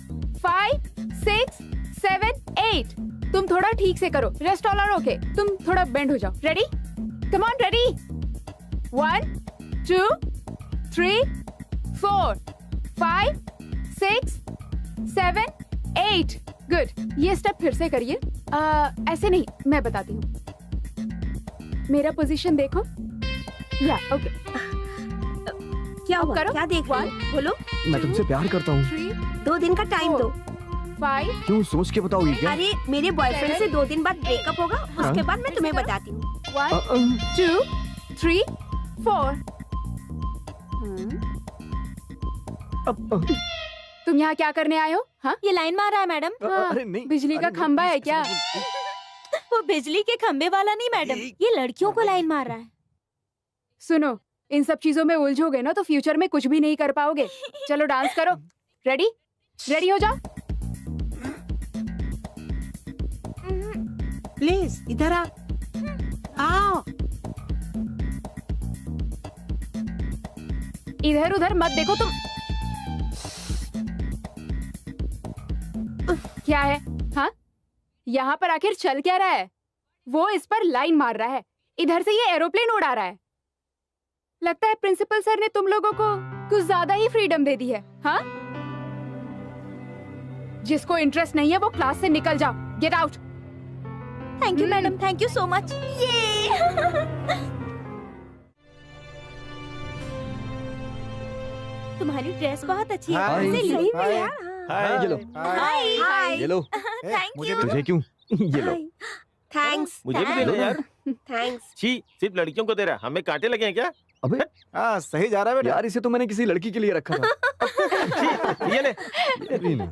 5, 6, 7, 8. तुम थोड़ा ठीक से करो. Rest all are okay. तुम थोड़ा bend हो जाओ. Ready? Come on, ready? 1, 2, 3, 4, 5, 6, 7, 8. Good. ये स्टेप फिर से करिए। ऐसे नहीं, मैं बताती हूँ। मेरा पोजीशन देखो। या ओके। क्या हुआ? करो। क्या देख रहे हो? बोलो। मैं तुमसे प्यार करता हूँ। 3, 2 दिन का टाइम दो। 5। क्यों, सोच के बताओगी क्या? अरे मेरे बॉयफ्रेंड से 2 दिन बाद ब्रेकअप होगा, उसके बाद मैं तुम्हें बताती हूँ। 1, 2, 3, 4। तुम यहाँ क्या करने आए हो? हाँ, ये लाइन मार रहा है मैडम। हाँ, अरे नहीं, बिजली का अरे खंबा है please, क्या? वो बिजली के खंबे वाला नहीं मैडम, ये लड़कियों को लाइन मार रहा है। सुनो, इन सब चीजों में उलझोगे ना तो फ्यूचर में कुछ भी नहीं कर पाओगे। चलो डांस करो। रेडी? रेडी हो जाओ। प्लीज इधर आ। आओ। इधर उधर मत देखो तुम। क्या है? हाँ, यहाँ पर आखिर चल क्या रहा है? वो इस पर लाइन मार रहा है, इधर से ये एरोप्लेन उड़ा रहा है। लगता है प्रिंसिपल सर ने तुम लोगों को कुछ ज्यादा ही फ्रीडम दे दी है। हाँ, जिसको इंटरेस्ट नहीं है वो क्लास से निकल जाओ। Get out. Thank you madam, thank you so much. तुम्हारी ड्रेस बहुत अच्छी है। हाय। कहाँ से ली? सही में हाय। यार। हाय, ये लो, हाय। हाय। ये लो। Thank you. तुझे क्यों? ये लो। थैंक्स। मुझे भी दे दो यार। थैंक्स। छी, सिर्फ लड़कियों को दे रहा, हमें कांटे लगे हैं क्या? अबे हाँ, सही जा रहा है बेटा। यार, इसे तो मैंने किसी लड़की के लिए रखा था। छी, ये ले। ये भी नहीं।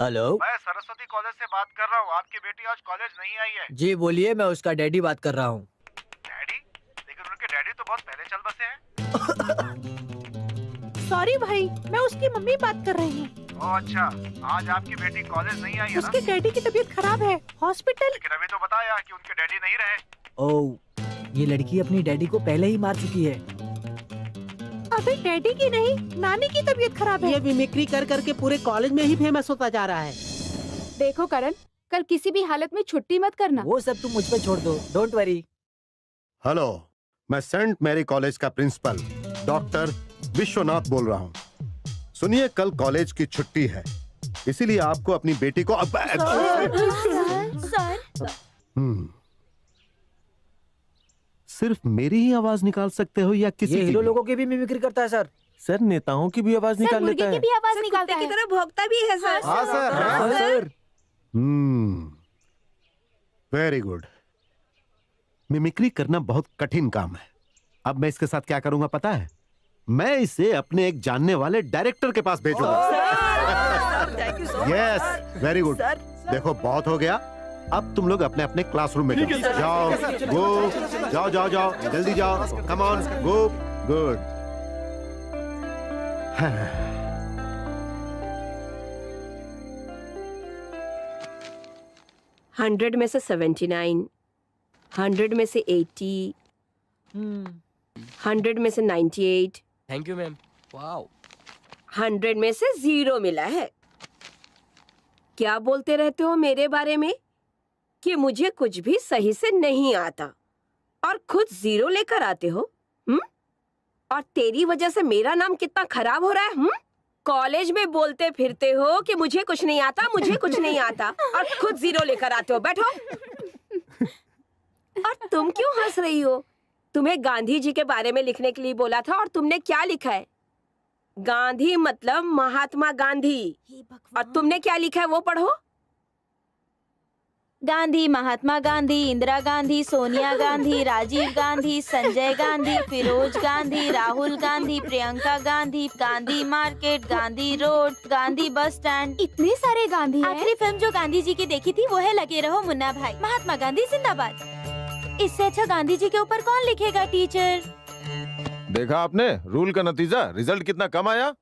हेलो, मैं सरस्वती कॉलेज से बात कर रहा हूँ। आपकी बेटी आज कॉलेज नहीं आई है। जी बोलिए, मैं उसका डैडी बात कर रहा हूँ। डैडी? लेकिन उनके डैडी तो बहुत पहले चल बसे हैं। सॉरी भाई, मैं उसकी मम्मी बात कर रही हूँ। ओह अच्छा, आज आपकी बेटी कॉलेज नहीं आई है ना? उसके डैडी की तबीयत खराब है, हॉस्पिटल। लेकिन अभी तो बताया कि उनके डैडी नहीं रहे। ओह, ये लड़की अपनी डैडी को पहले ही मार चुकी है। अबे डैडी की नहीं, नानी की तबीयत खराब है। ये मिमिक्री कर करके पूरे कॉलेज में ही फेमस होता जा रहा है। देखो करण, कल किसी भी हालत में छुट्टी मत करना। वो सब तुम मुझ पे छोड़ दो, डोंट वरी। हेलो, मैं सेंट मैरी कॉलेज का प्रिंसिपल डॉक्टर विश्वनाथ बोल रहा हूँ। सुनिए, कल कॉलेज की छुट्टी है, इसीलिए आपको अपनी बेटी को सर। सिर्फ मेरी ही आवाज निकाल सकते हो या किसी ये की हीरो भी? लोगों की भी मिमिक्री करता है सर। सर, नेताओं की भी आवाज सर, निकाल मुर्गे लेता की है। भी आवाज सर, निकालता कुत्ते की है। तरह भौंकता भी है सर। हाँ सर, हाँ सर। Very good. मिमिक्री करना बहुत कठिन काम है। अब मैं इसके साथ क्या करूंगा पता है? मैं इसे अपने एक जानने वाले डायरेक्टर के पास भेजूंगा। Yes, very good. देखो, बहुत हो गया, अब तुम लोग अपने अपने क्लासरूम में जाओ। गो, जाओ जाओ जाओ, जल्दी जाओ, कम ऑन, गो। गुड। 100 में से 79, 100 में से 80, 100 में से 98, थैंक यू मैम। वाओ। 100 में से 0 मिला है। क्या बोलते रहते हो मेरे बारे में कि मुझे कुछ भी सही से नहीं आता और खुद 0 लेकर आते हो? और तेरी वजह से मेरा नाम कितना खराब हो रहा है। कॉलेज में बोलते फिरते हो कि मुझे कुछ नहीं आता, मुझे कुछ नहीं आता, और खुद 0 लेकर आते हो। बैठो। और तुम क्यों हंस रही हो? तुम्हें गांधी जी के बारे में लिखने के लिए बोला था और तुमने क्या लिखा है? गांधी मतलब महात्मा गांधी, और तुमने क्या लिखा है वो पढ़ो। Gandhi, Mahatma Gandhi, Indira Gandhi, Sonia Gandhi, Rajiv Gandhi, Sanjay Gandhi, Firoz Gandhi, Rahul Gandhi, Priyanka Gandhi, Gandhi market, Gandhi road, Gandhi bus stand. इतने सारे गांधी हैं। आखिरी फिल्म जो गांधी जी की देखी थी वो है लगे रहो मुन्ना भाई। महात्मा गांधी जिंदाबाद। इससे अच्छा गांधी जी के ऊपर कौन लिखेगा टीचर? देखा आपने रूल का नतीजा, रिजल्ट कितना कम आया।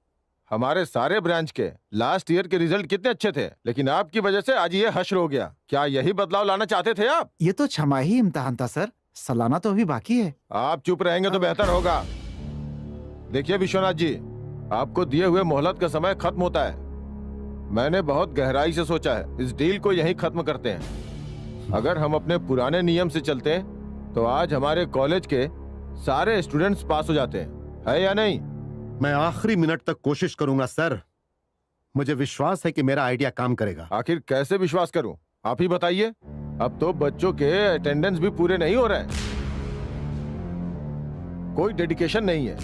हमारे सारे ब्रांच के लास्ट ईयर के रिजल्ट कितने अच्छे थे, लेकिन आपकी वजह से आज ये हश्र हो गया। क्या यही बदलाव लाना चाहते थे आप? ये तो छमाही इम्तिहान था सर, सालाना तो अभी बाकी है। आप चुप रहेंगे तो बेहतर होगा। देखिए विश्वनाथ जी, आपको दिए हुए मोहलत का समय खत्म होता है। मैंने बहुत गहराई से सोचा है, इस डील को यहीं खत्म करते हैं। अगर हम अपने पुराने नियम से चलते हैं तो आज हमारे कॉलेज के सारे स्टूडेंट्स पास हो जाते हैं, है या नहीं? मैं आखिरी मिनट तक कोशिश करूंगा सर। मुझे विश्वास है कि मेरा आइडिया काम करेगा। आखिर कैसे विश्वास करूं, आप ही बताइए। अब तो बच्चों के अटेंडेंस भी पूरे नहीं हो रहे हैं। कोई डेडिकेशन नहीं है,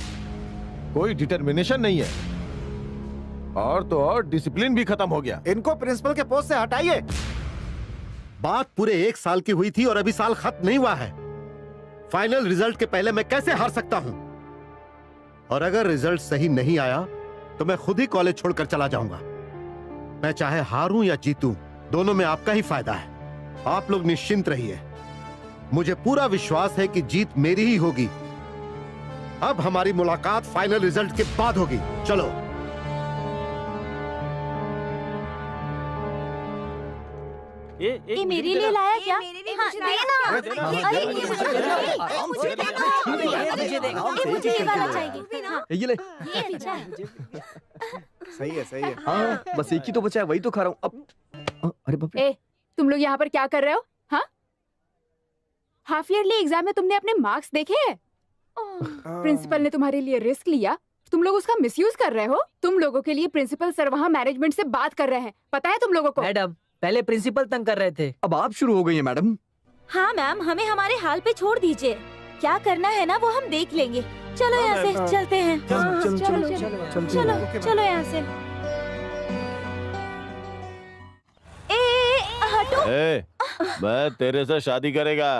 कोई डिटर्मिनेशन नहीं है, और तो और डिसिप्लिन भी खत्म हो गया। इनको प्रिंसिपल के पोस्ट से हटाइए। बात पूरे 1 साल की हुई थी और अभी साल खत्म नहीं हुआ है। फाइनल रिजल्ट के पहले मैं कैसे हार सकता हूं? और अगर रिजल्ट सही नहीं आया तो मैं खुद ही कॉलेज छोड़कर चला जाऊंगा। मैं चाहे हारूं या जीतूं, दोनों में आपका ही फायदा है। आप लोग निश्चिंत रहिए, मुझे पूरा विश्वास है कि जीत मेरी ही होगी। अब हमारी मुलाकात फाइनल रिजल्ट के बाद होगी। चलो। ये मेरे लिए लाया क्या? हाँ, देना। अरे, मुझे ये वाला चाहिए। हाँ, ये ले। ये अच्छा है। सही है, सही है। हाँ, बस एक ही तो बचा है, वही तो खा रहा हूँ अब। अरे बाप रे। ए, तुम लोग यहाँ पर क्या कर रहे हो? हाँ, हाफ ईयरली एग्जाम में तुमने अपने मार्क्स देखे हैं? प्रिंसिपल ने तुम्हारे लिए रिस्क लिया, तुम लोग उसका मिसयूज कर रहे हो। तुम लोगों के लिए प्रिंसिपल सर वहाँ मैनेजमेंट से बात कर रहे हैं, पता है तुम लोगों को? मैडम, पहले प्रिंसिपल तंग कर रहे थे, अब आप शुरू हो गई है मैडम। हाँ मैम, हमें हमारे हाल पे छोड़ दीजिए। क्या करना है ना वो हम देख लेंगे। चलो यहाँ से चलते हैं। चलो यहाँ से। हटो। मैं तेरे से शादी करेगा।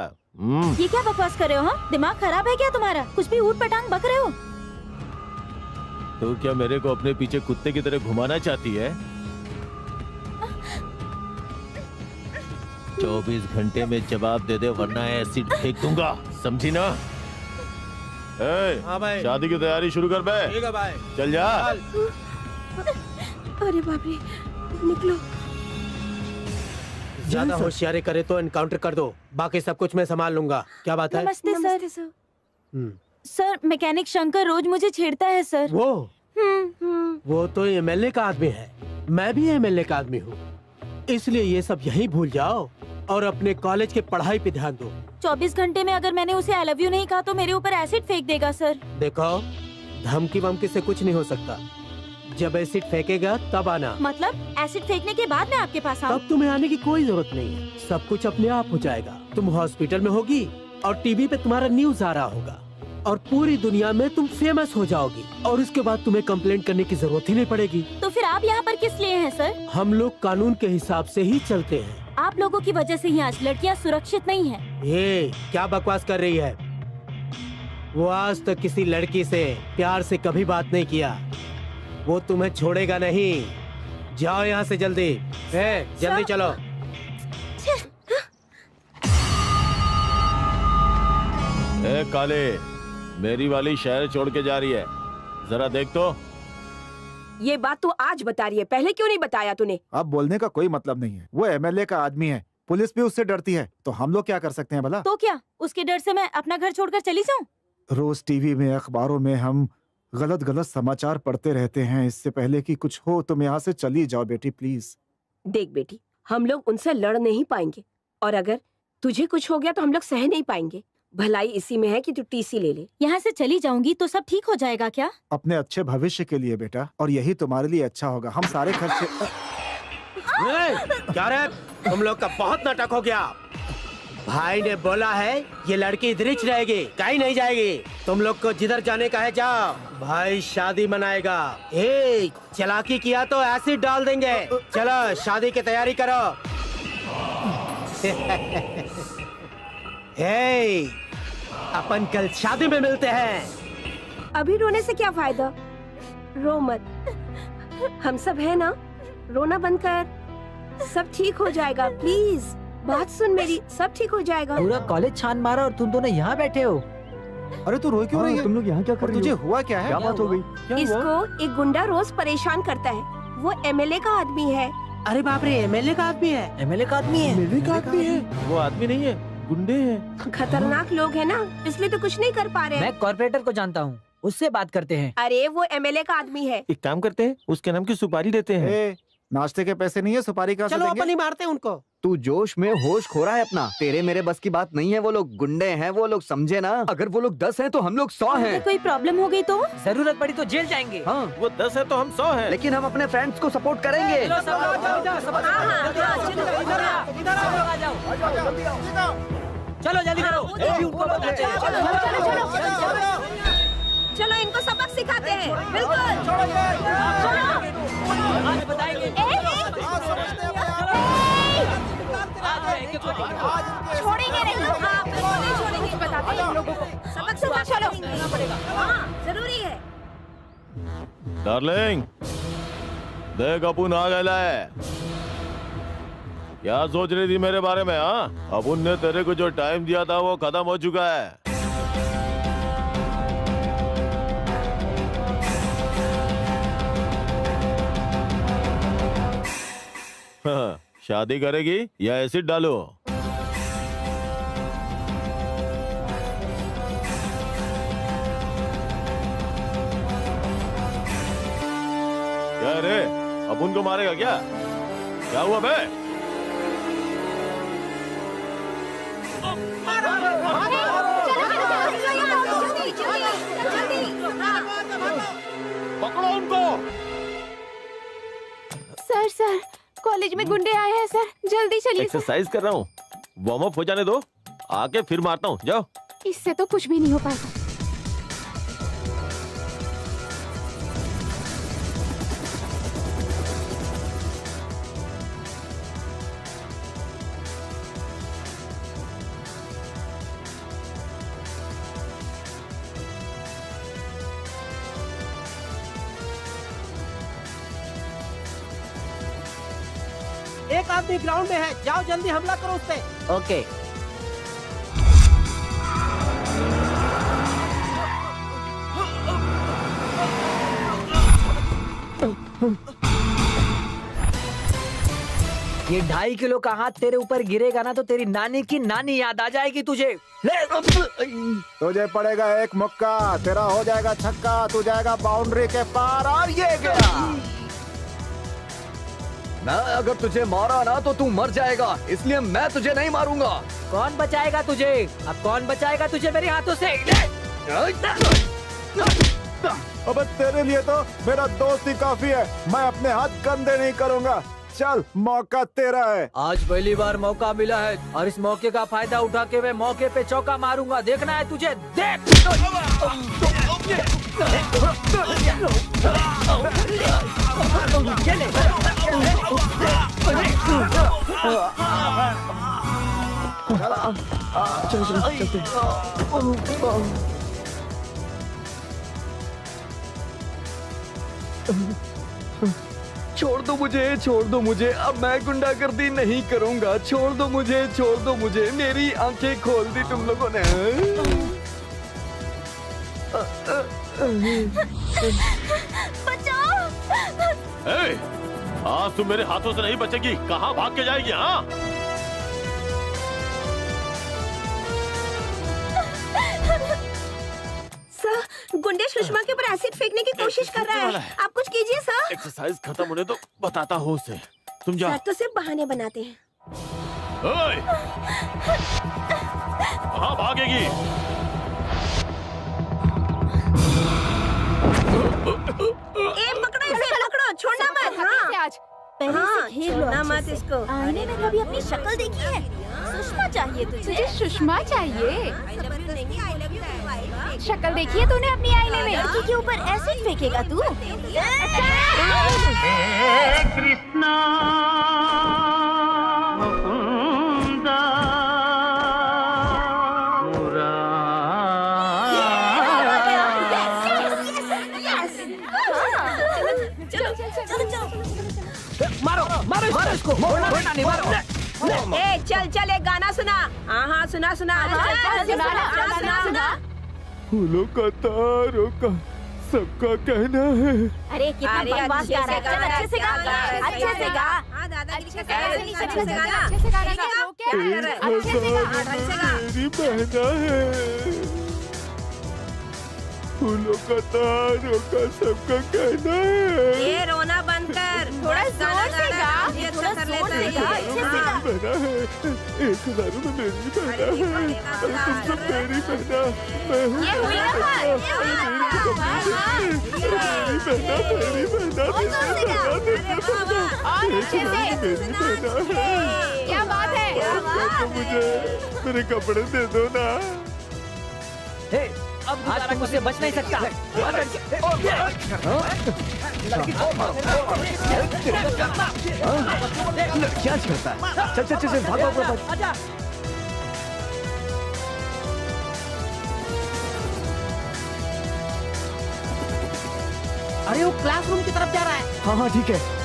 ये क्या बकवास कर रहे हो? हाँ, दिमाग खराब है क्या तुम्हारा? कुछ भी ऊट पटांग बक रहे हो। तो क्या मेरे को अपने पीछे कुत्ते की तरह घुमाना चाहती है? 24 घंटे में जवाब दे दे वरना एसिड फेंक दूंगा, समझी ना? हाँ भाई। शादी की तैयारी शुरू कर बे। ठीक है भाई। चल जा। अरे बाप रे, निकलो। ज्यादा होशियारी करे तो एनकाउंटर कर दो, बाकी सब कुछ मैं संभाल लूंगा। क्या बात है? नमस्ते सर। हम्म। सर, मैकेनिक शंकर रोज मुझे छेड़ता है सर। वो तो एमएलए का आदमी है, मैं भी एमएलए का आदमी हूँ, इसलिए ये सब यहीं भूल जाओ और अपने कॉलेज के पढ़ाई पे ध्यान दो। 24 घंटे में अगर मैंने उसे आई लव यू नहीं कहा तो मेरे ऊपर एसिड फेंक देगा सर। देखो, धमकी वमकी से कुछ नहीं हो सकता। जब एसिड फेंकेगा तब आना। मतलब एसिड फेंकने के बाद मैं आपके पास आऊँ? तब तुम्हें आने की कोई जरूरत नहीं है, सब कुछ अपने आप हो जाएगा। तुम हॉस्पिटल में होगी और टीवी पे तुम्हारा न्यूज आ रहा होगा और पूरी दुनिया में तुम फेमस हो जाओगी और उसके बाद तुम्हें कंप्लेंट करने की जरूरत ही नहीं पड़ेगी। तो फिर आप यहाँ पर किस लिए हैं सर? हम लोग कानून के हिसाब से ही चलते हैं। आप लोगों की वजह से ही आज लड़कियाँ सुरक्षित नहीं हैं। ये क्या बकवास कर रही है? वो आज तक किसी लड़की से प्यार से कभी बात नहीं किया, वो तुम्हें छोड़ेगा नहीं। जाओ यहाँ से जल्दी। जल्दी चलो। काले, मेरी वाली शहर छोड़ के जा रही है, जरा देख तो। ये बात तो आज बता रही है, पहले क्यों नहीं बताया तूने? अब बोलने का कोई मतलब नहीं है, वो एमएलए का आदमी है, पुलिस भी उससे डरती है, तो हम लोग क्या कर सकते हैं भला? तो क्या उसके डर से मैं अपना घर छोड़कर चली जाऊँ? रोज टीवी में, अखबारों में हम गलत गलत समाचार पढ़ते रहते हैं। इससे पहले कि कुछ हो तुम यहाँ से चली जाओ बेटी, प्लीज। देख बेटी, हम लोग उनसे लड़ नहीं पाएंगे और अगर तुझे कुछ हो गया तो हम लोग सह नहीं पाएंगे। भलाई इसी में है कि तू टीसी ले ले। यहाँ से चली जाऊंगी तो सब ठीक हो जाएगा क्या? अपने अच्छे भविष्य के लिए बेटा, और यही तुम्हारे लिए अच्छा होगा। हम सारे खर्चे क्या रे, तुम लोग का बहुत नाटक हो गया। भाई ने बोला है ये लड़की इधर ही रहेगी, कहीं नहीं जाएगी। तुम लोग को जिधर जाने का है जाओ, भाई शादी मनाएगा। चालाकी किया तो एसिड डाल देंगे। चलो शादी की तैयारी करो। अपन कल शादी में मिलते हैं। अभी रोने से क्या फायदा, रो मत, हम सब है ना, रोना बंद कर, सब ठीक हो जाएगा। प्लीज बात सुन मेरी, सब ठीक हो जाएगा। पूरा कॉलेज छान मारा और तुम दोनों यहाँ बैठे हो। अरे तू रो क्यों रही है? तुम लोग यहाँ क्या कर रही हो? तुझे हुआ क्या है? क्या बात हो गई? इसको एक गुंडा रोज परेशान करता है, वो एमएलए का आदमी है। अरे बाप रे, एमएलए का आदमी है? एमएलए का आदमी है? एमएलए का आदमी है? वो आदमी नहीं है, गुंडे हैं। खतरनाक लोग है ना, इसलिए तो कुछ नहीं कर पा रहे हैं। मैं कॉर्पोरेटर को जानता हूँ, उससे बात करते हैं। अरे वो एमएलए का आदमी है। एक काम करते हैं, उसके नाम की सुपारी देते हैं। नाश्ते के पैसे नहीं है, सुपारी कहाँ से चलो देंगे? अपन ही मारते हैं उनको। तू जोश में होश खो रहा है अपना। तेरे मेरे बस की बात नहीं है, वो लोग गुंडे हैं, वो लोग समझे ना। अगर वो लोग 10 हैं तो हम लोग 100 हैं। कोई प्रॉब्लम हो गई तो? जरूरत पड़ी तो जेल जाएंगे। हाँ, वो 10 है तो हम 100 हैं। लेकिन हम अपने फ्रेंड्स को सपोर्ट करेंगे। चलो जल्दी करो। चलो इनको सबक सिखाते हैं। बिल्कुल आज बताएंगे। छोड़ेंगे नहीं आप नहीं छोड़ेंगे। बताते हैं इन लोगों को सबक सुबह चलो पड़ेगा। हाँ जरूरी है। डार्लिंग देख अपुन आ गया है। क्या सोच रही थी मेरे बारे में? हाँ, अपुन ने तेरे को जो टाइम दिया था वो खत्म हो चुका है। हाँ, शादी करेगी या एसिड डालो? क्या रे, अपुन को मारेगा क्या? क्या हुआ बे? पकड़ो उनको। सर कॉलेज में गुंडे आए हैं सर, जल्दी चलिए। एक्सरसाइज कर रहा हूँ, वार्म अप हो जाने दो, आके फिर मारता हूँ। जाओ। इससे तो कुछ भी नहीं हो पाएगा। एक आदमी ग्राउंड में है, जाओ जल्दी हमला करो उस पे। ओके। ये 2.5 किलो का हाथ तेरे ऊपर गिरेगा ना तो तेरी नानी की नानी याद आ जाएगी तुझे। तुझे पड़ेगा एक मुक्का, तेरा हो जाएगा छक्का, तू जाएगा बाउंड्री के पार और ये गया। मैं अगर तुझे मारा ना तो तू मर जाएगा, इसलिए मैं तुझे नहीं मारूंगा। कौन बचाएगा तुझे? अब कौन बचाएगा तुझे मेरे हाथों से? अबे तेरे लिए तो मेरा दोस्त ही काफी है, मैं अपने हाथ गंदे नहीं करूंगा। चल मौका तेरा है। आज पहली बार मौका मिला है और इस मौके का फायदा उठा के मैं मौके पे चौका मारूंगा। देखना है तुझे, देख। छोड़ दो मुझे, अब मैं गुंडागर्दी नहीं करूंगा। छोड़ दो मुझे, मेरी आंखें खोल दी तुम लोगों ने। बचाओ। ए, आज तुम मेरे हाथों से नहीं बचेगी। कहाँ भाग के जाएगी? हाँ, सर गुंडे सुषमा के ऊपर एसिड फेंकने की कोशिश कर रहा है। आप कुछ कीजिए सर। एक्सरसाइज खत्म होने तो बताता हूँ उसे। तुम जाओ। सर तो सिर्फ बहाने बनाते हैं। ओए, कहाँ भागेगी? पकड़ो इसे, पकड़ो, छोड़ना मत। हाँ आज पहले हाँ, से घेर लो छोड़ना अच्छे मत से। इसको। आईने में कभी अपनी शक्ल देखी है? सुषमा चाहिए तुझे सुषमा चाहिए? शक्ल देखी है तूने अपनी आईने में? लड़की के ऊपर एसिड फेंकेगा तू? कृष्णा मुकुंदा मारो इसको। छोड़ना नहीं, मारो। ए चल एक गाना सुना। हाँ सुना फूलों का तारों का सबका कहना है। अरे कितना बकवास गा रहा है। चल अच्छे से गा, अच्छे से गा। हाँ दादागिरी का अच्छे से अच्छे से गाना। अच्छे से गाना गा। क्या कर रहा है? अच्छे से गा। मेरी बहना है। फूलों का तारों का सबका कहना है। ये रोना बंद कर। थोड़ा जोर से गा। थोड़ा जोर से गा, अच्छे से गा। बहना है, 1,000 में मेरी बहना है, और तुम सब मेरी बहना। मैं हूँ ये हुई ना बात, ये हुई ना बात। मेरी बहना और अच्छे से। क्या बात है? तो मुझे मेरे कपड़े दे दो ना। हे, आज तुम मुझसे बच नहीं सकता। क्या करता है? चल चल चल चल, भागो भागो भागो। आजा। अरे वो क्लासरूम की तरफ जा रहा है। हाँ हाँ ठीक है।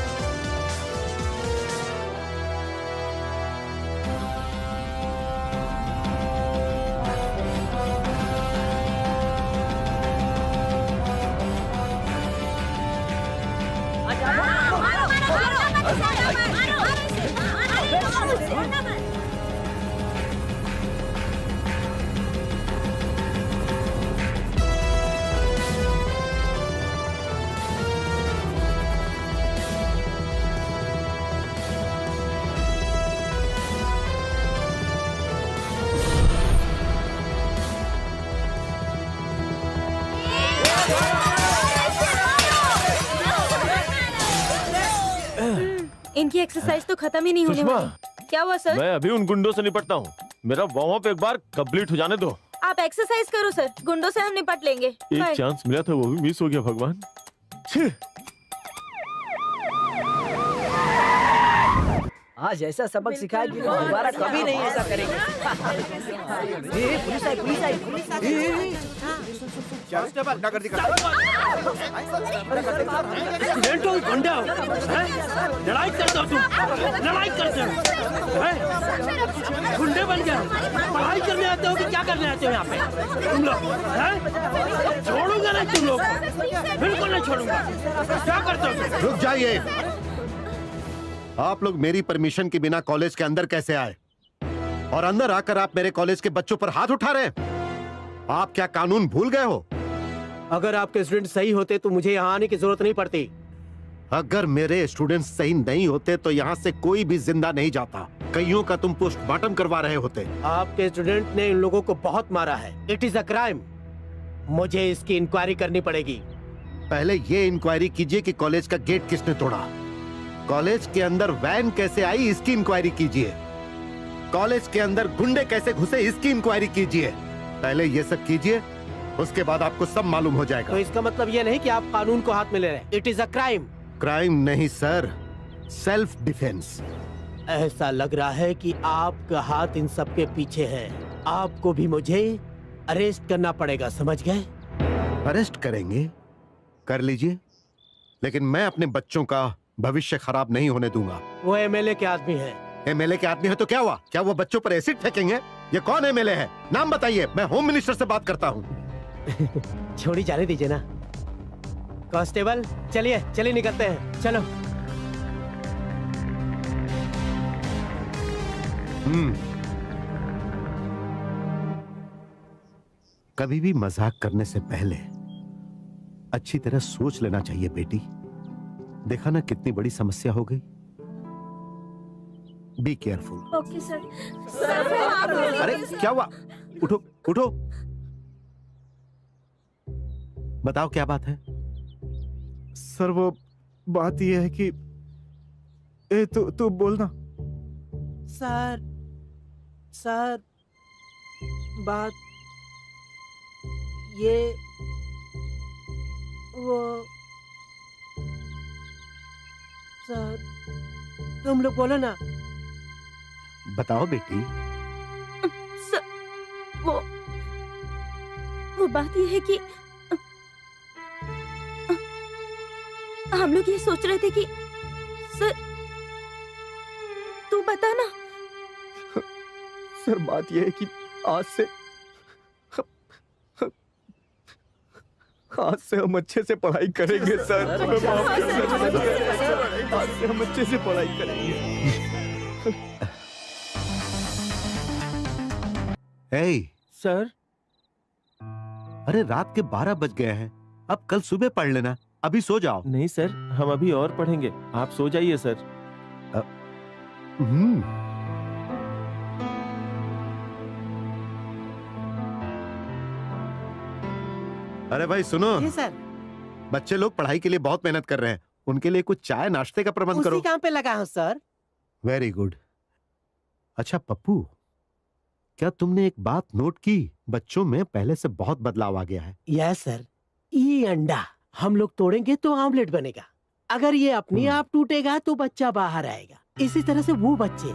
इनकी एक्सरसाइज तो खत्म ही नहीं होने सुषमा, वाली। क्या हुआ सर? मैं अभी उन गुंडों से निपटता हूँ। मेरा वार्म अप एक बार कंप्लीट हो जाने दो। आप एक्सरसाइज करो सर, गुंडों से हम निपट लेंगे। बाय। एक चांस मिला था वो भी मिस हो गया भगवान। छी। आज ऐसा सबक सिखाएगी तो दोबारा कभी नहीं ऐसा करेंगे। ए, पुलिस आई, पुलिस आई, पुलिस आई। स्टूडेंट हो, गुंडा हो, हैं? लड़ाई करते हो तुम, लड़ाई करते हो, हैं? गुंडे बन गए हो, पढ़ाई करने आते हो कि क्या करने आते हो यहाँ पे तुम लोग, हैं? छोड़ूंगा नहीं तुम लोग, बिल्कुल नहीं छोड़ूंगा। क्या करते हो तुम? रुक जाइए। आप लोग मेरी परमिशन के बिना कॉलेज के अंदर कैसे आए? और अंदर आकर आप मेरे कॉलेज के बच्चों पर हाथ उठा रहे हैं? आप क्या कानून भूल गए हो? अगर आपके स्टूडेंट सही होते तो मुझे यहाँ आने की जरूरत नहीं पड़ती। अगर मेरे स्टूडेंट्स सही नहीं होते तो यहाँ से कोई भी जिंदा नहीं जाता। कईयों का तुम पोस्टमार्टम करवा रहे होते। आपके स्टूडेंट ने इन लोगों को बहुत मारा है। It is a crime. मुझे इसकी इंक्वायरी करनी पड़ेगी। पहले ये इंक्वायरी कीजिए कि कॉलेज का गेट किसने तोड़ा। कॉलेज के अंदर वैन कैसे आई, इसकी इंक्वायरी कीजिए। कॉलेज के अंदर गुंडे कैसे घुसे, इसकी इंक्वायरी कीजिए। पहले ये सब कीजिए, उसके बाद आपको सब मालूम हो जाएगा। तो इसका मतलब ये नहीं कि आप कानून को हाथ में ले रहे हैं। It is a crime. Crime नहीं सर, सेल्फ डिफेंस। ऐसा लग रहा है कि आपका हाथ इन सब के पीछे है। आपको भी मुझे अरेस्ट करना पड़ेगा, समझ गए? अरेस्ट करेंगे? कर लीजिए, लेकिन मैं अपने बच्चों का भविष्य खराब नहीं होने दूंगा। वो एमएलए के आदमी है। एमएलए के आदमी है तो क्या हुआ? क्या वो बच्चों पर एसिड फेंकेंगे? ये कौन एमएलए है? नाम बताइए, मैं होम मिनिस्टर से बात करता हूँ। छोड़ी जाने दीजिए ना। कांस्टेबल, चलिए चलिए निकलते हैं, चलो। कभी भी मजाक करने से पहले अच्छी तरह सोच लेना चाहिए बेटी। देखा ना कितनी बड़ी समस्या हो गई। Be careful. Okay sir. अरे क्या हुआ? उठो उठो, बताओ क्या बात है? सर वो बात ये है कि तू बोलना। सर सर, बात ये वो सर, तुम लोग बोलो ना। बताओ बेटी। सर, वो बात ये है कि हम लोग ये सोच रहे थे कि सर, तू बता ना। सर बात यह है कि आज से हम अच्छे से पढ़ाई करेंगे सर। आज से हम अच्छे से पढ़ाई करेंगे। ए, सर, अरे रात के 12 बज गए हैं, अब कल सुबह पढ़ लेना। अभी सो जाओ। नहीं सर, हम अभी और पढ़ेंगे। आप सो जाइए सर। अरे भाई सुनो। जी सर। बच्चे लोग पढ़ाई के लिए बहुत मेहनत कर रहे हैं, उनके लिए कुछ चाय नाश्ते का प्रबंध करो। उसी काम पे लगा हूँ सर। Very good. अच्छा पप्पू, क्या तुमने एक बात नोट की? बच्चों में पहले से बहुत बदलाव आ गया है। यस सर, ये अंडा हम लोग तोड़ेंगे तो ऑमलेट बनेगा। अगर ये अपने आप टूटेगा तो बच्चा बाहर आएगा। इसी तरह से वो बच्चे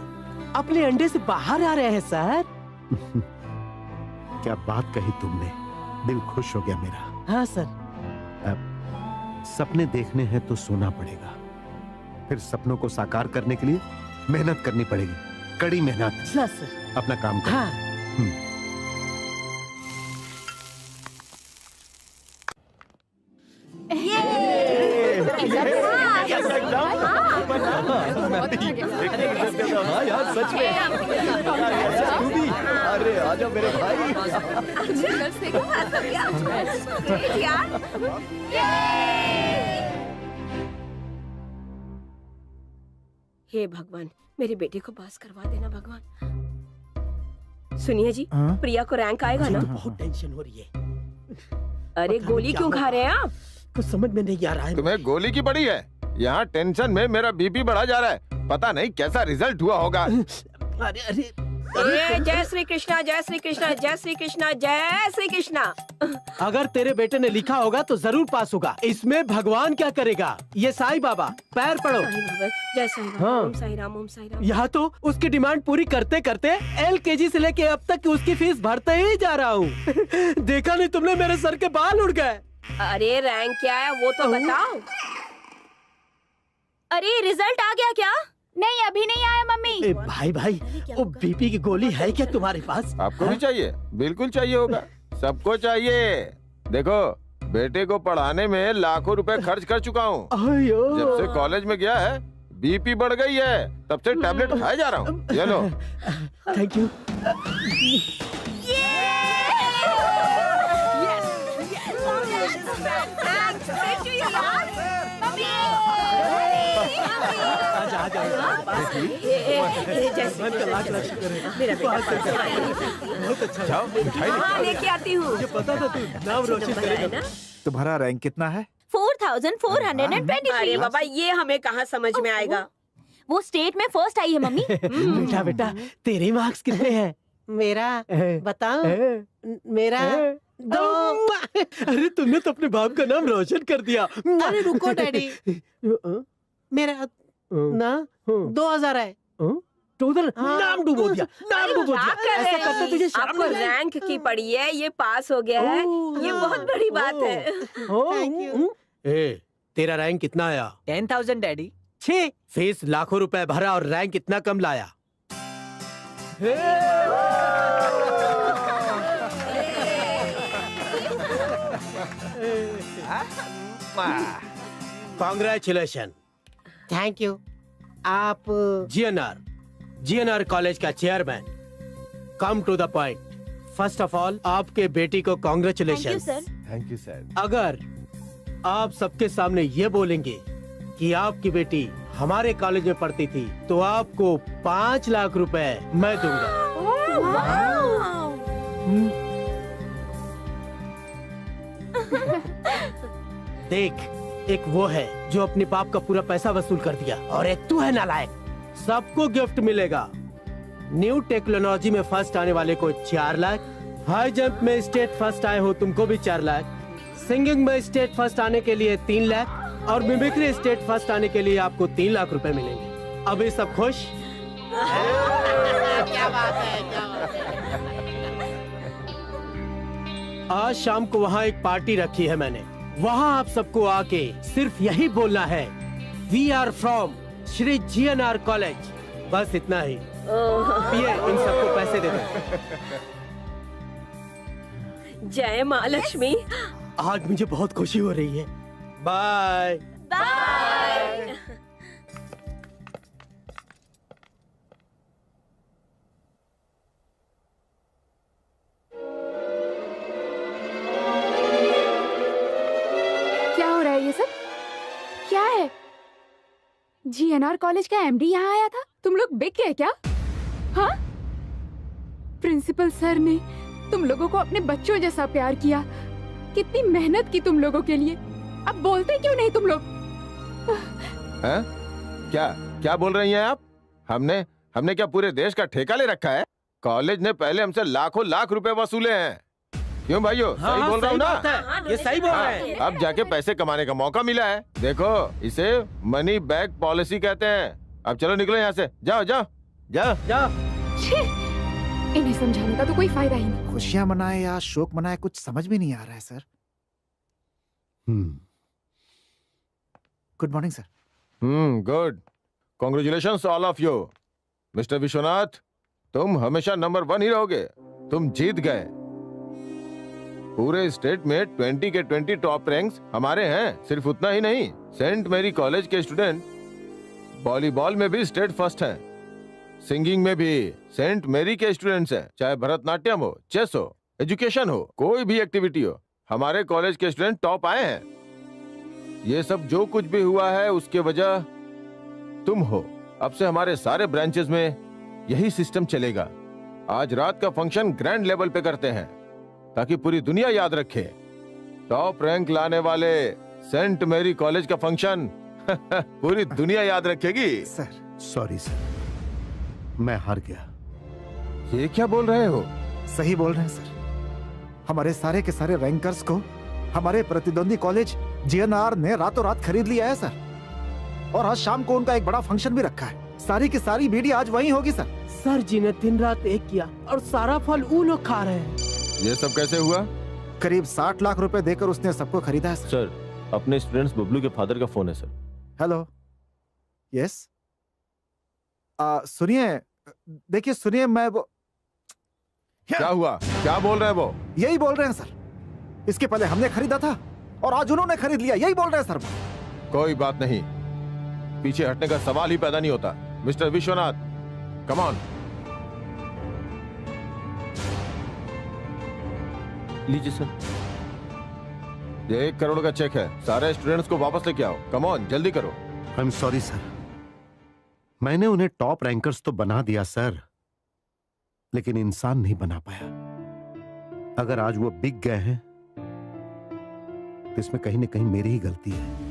अपने अंडे से बाहर आ रहे हैं सर। क्या बात कही तुमने, दिल खुश हो गया मेरा। हाँ सर। सपने देखने हैं तो सोना पड़ेगा, फिर सपनों को साकार करने के लिए मेहनत करनी पड़ेगी, कड़ी मेहनत। सर अपना काम करो। हाँ। हाँ यार सच में। तू भी, अरे आजा मेरे भाई। हे भगवान, मेरी बेटी को पास करवा देना भगवान। सुनिए जी, हाँ? प्रिया को रैंक आएगा ना? बहुत टेंशन हो रही है। अरे पता गोली नहीं क्यों क्या खा रहे हैं आप? कुछ समझ में नहीं आ रहा है। तुम्हें गोली की पड़ी है? यहाँ टेंशन में मेरा बीपी बढ़ा जा रहा है। पता नहीं कैसा रिजल्ट हुआ होगा। अरे अरे जय श्री कृष्णा, जय श्री कृष्णा, जय श्री कृष्णा, जय श्री कृष्णा। अगर तेरे बेटे ने लिखा होगा तो जरूर पास होगा। इसमें भगवान क्या करेगा? ये साईं बाबा, पैर पड़ो। जय साईं राम, हाँ। ओम साईं राम, ओम साईं राम। यहाँ तो उसकी डिमांड पूरी करते करते LKG से लेके अब तक उसकी फीस भरते ही जा रहा हूँ। देखा नहीं तुमने, मेरे सर के बाल उड़ गए। अरे रैंक क्या है वो तो बताओ। अरे रिजल्ट आ गया क्या? नहीं, अभी नहीं आया मम्मी। ए, भाई भाई, वो बीपी की गोली है क्या तुम्हारे पास? आपको भी चाहिए? बिल्कुल चाहिए होगा, सबको चाहिए। देखो, बेटे को पढ़ाने में लाखों रुपए खर्च कर चुका हूँ। जब से कॉलेज में गया है बीपी बढ़ गई है, तब से टैबलेट खाए जा रहा हूँ। ये लो। Thank you. मेरा बेटा बहुत अच्छा। जाओ, मिठाई लेके आओ। लेके आती हूँ। मुझे पता था तू नाम रोशन करेगा। तुम्हारा रैंक कितना है? 4423। अरे बाबा, ये हमें कहाँ समझ में आएगा? वो स्टेट में फर्स्ट आई है मम्मी। बेटा बेटा, तेरे मार्क्स कितने हैं? मेरा बताओ। मेरा 2। अरे तुमने तो अपने बाप का नाम रोशन कर दिया। अरे रुको डैडी, मेरा ना 2000 है। तो उधर नाम डूबो दिया, नाम डूबो दिया। ऐसा करते तुझे शर्म आपको नहीं आई? रैंक की पड़ी है, ये पास हो गया है, ये बहुत बड़ी बात है। Thank you. ए, तेरा रैंक कितना आया? 10,000 डैडी। छे फीस लाखों रुपए भरा और रैंक इतना कम लाया। कॉन्ग्रेचुलेशन। Thank you. आप GNR कॉलेज का chairman. Come to the point. First of all आपके बेटी को कॉन्ग्रेचुलेशन। Thank you sir. अगर आप सबके सामने ये बोलेंगे कि आपकी बेटी हमारे कॉलेज में पढ़ती थी तो आपको 5 लाख रुपए मैं दूंगा। देख, एक वो है जो अपने बाप का पूरा पैसा वसूल कर दिया और एक तू है नालायक। सबको गिफ्ट मिलेगा। न्यू टेक्नोलॉजी में फर्स्ट आने वाले को 4 लाख, हाई जंप में स्टेट फर्स्ट आए हो तुमको भी 4 लाख, सिंगिंग में स्टेट फर्स्ट आने के लिए 3 लाख और मिमिक्री स्टेट फर्स्ट आने के लिए आपको 3 लाख रुपए मिलेंगे। अभी सब खुश? क्या बात है, क्या बात है। आज शाम को वहाँ एक पार्टी रखी है मैंने। वहाँ आप सबको आके सिर्फ यही बोलना है, we are from Shri GNR college. बस इतना ही। ये इन सबको पैसे दे दो। जय माँ लक्ष्मी। आज मुझे बहुत खुशी हो रही है। Bye bye. क्या हो रहा है ये सब? क्या है? GNR कॉलेज का MD यहाँ आया था? तुम लोग बिक गए क्या? हाँ? प्रिंसिपल सर ने तुम लोगों को अपने बच्चों जैसा प्यार किया। कितनी मेहनत की तुम लोगों के लिए। अब बोलते क्यों नहीं तुम लोग? हैं? क्या क्या बोल रही हैं आप? हमने क्या पूरे देश का ठेका ले रखा है? कॉलेज ने पहले हमसे लाखों लाख रुपए वसूले हैं। क्यों भाइयों, सही बोल रहा हूँ ना? ये सही बोल रहे हैं। अब जाके पैसे कमाने का मौका मिला है। देखो, इसे मनी बैक पॉलिसी कहते हैं। अब चलो निकलो यहाँ से, जाओ जाओ जाओ जाओ। इन्हें समझाने का तो कोई फायदा ही नहीं। खुशियां मनाए या शोक मनाए कुछ समझ में नहीं आ रहा है sir. Good morning sir. Good, congratulations all of you. Mister Vishwanath, तुम हमेशा नंबर 1 ही रहोगे। तुम जीत गए। पूरे स्टेट में 20 के 20 टॉप रैंक्स हमारे हैं। सिर्फ उतना ही नहीं, सेंट मैरी कॉलेज के स्टूडेंट वॉलीबॉल में भी स्टेट फर्स्ट हैं। सिंगिंग में भी सेंट मैरी के स्टूडेंट्स हैं। चाहे भरतनाट्यम हो, चेस हो, एजुकेशन हो, कोई भी एक्टिविटी हो, हमारे कॉलेज के स्टूडेंट टॉप आए हैं। ये सब जो कुछ भी हुआ है उसके वजह तुम हो। अब से हमारे सारे ब्रांचेस में यही सिस्टम चलेगा। आज रात का फंक्शन ग्रैंड लेवल पे करते हैं ताकि पूरी दुनिया याद रखे। टॉप रैंक लाने वाले सेंट मैरी कॉलेज का फंक्शन पूरी दुनिया याद रखेगी। सर सॉरी सर, मैं हार गया। ये क्या बोल रहे हो? सही बोल रहे हैं सर। हमारे सारे के सारे रैंकर्स को हमारे प्रतिद्वंदी कॉलेज जीएनआर ने रातों रात खरीद लिया है सर। और आज शाम को उनका एक बड़ा फंक्शन भी रखा है। सारी की सारी बीडी आज वहीं होगी सर। सर जी ने दिन रात एक किया और सारा फल वो लोग खा रहे हैं। ये सब कैसे हुआ? करीब 60 लाख रुपए देकर उसने सबको खरीदा है सर। सर, अपने स्टूडेंट्स बबलू के फादर का फोन है सर। हेलो, यस, सुनिए, देखिए सुनिए, मैं वो क्या हुआ? क्या बोल रहे हैं वो? यही बोल रहे हैं सर। इसके पहले हमने खरीदा था और आज उन्होंने खरीद लिया। यही बोल रहे हैं सर। कोई बात नहीं, पीछे हटने का सवाल ही पैदा नहीं होता। Mister Vishwanath, come on. लीजिए सर। ये 1 करोड़ का चेक है। सारे स्टूडेंट्स को वापस लेके आओ। कम ऑन, जल्दी करो। आई एम सॉरी सर, मैंने उन्हें टॉप रैंकर्स तो बना दिया सर, लेकिन इंसान नहीं बना पाया। अगर आज वो बिक गए हैं तो इसमें कहीं ना कहीं मेरी ही गलती है।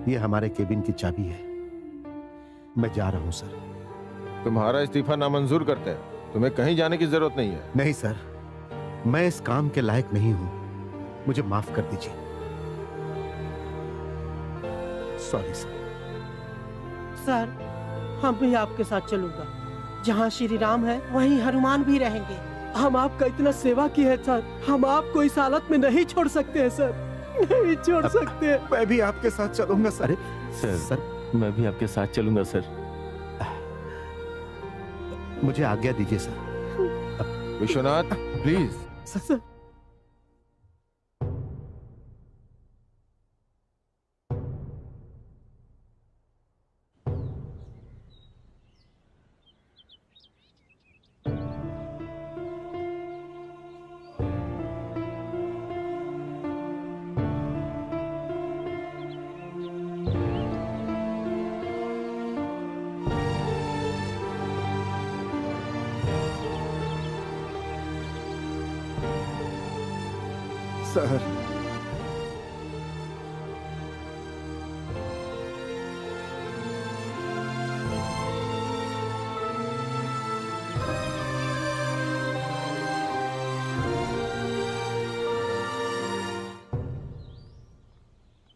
ये हमारे केबिन की चाबी है। मैं जा रहा हूं सर। तुम्हारा इस्तीफा नामंजूर करते हैं। तुम्हें कहीं जाने की जरूरत नहीं है। नहीं सर, मैं इस काम के लायक नहीं हूं। मुझे माफ कर दीजिए। Sorry sir. सर, हम भी आपके साथ चलूंगा। जहाँ श्री राम है वहीं हनुमान भी रहेंगे। हम आपका इतना सेवा की है सर, हम आपको इस हालत में नहीं छोड़ सकते हैं सर, नहीं छोड़ सकते। मैं भी आपके साथ चलूंगा सर। अरे सर, मैं भी आपके साथ चलूंगा सर। मुझे आज्ञा दीजिए sir. Vishwanath, please. Sir, sir,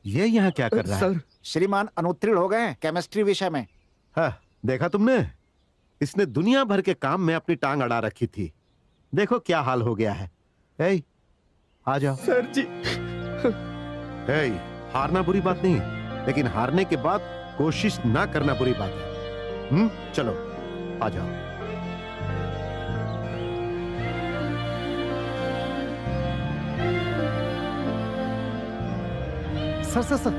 ये यहाँ क्या कर रहा है? सर, श्रीमान अनुत्तीर्ण हो गए हैं केमिस्ट्री विषय में। हाँ, देखा तुमने? इसने दुनिया भर के काम में अपनी टांग अड़ा रखी थी। देखो क्या हाल हो गया है। ए, आ जाओ। सर जी। ए, हारना बुरी बात नहीं, लेकिन हारने के बाद कोशिश ना करना बुरी बात है। चलो आ जाओ। सर,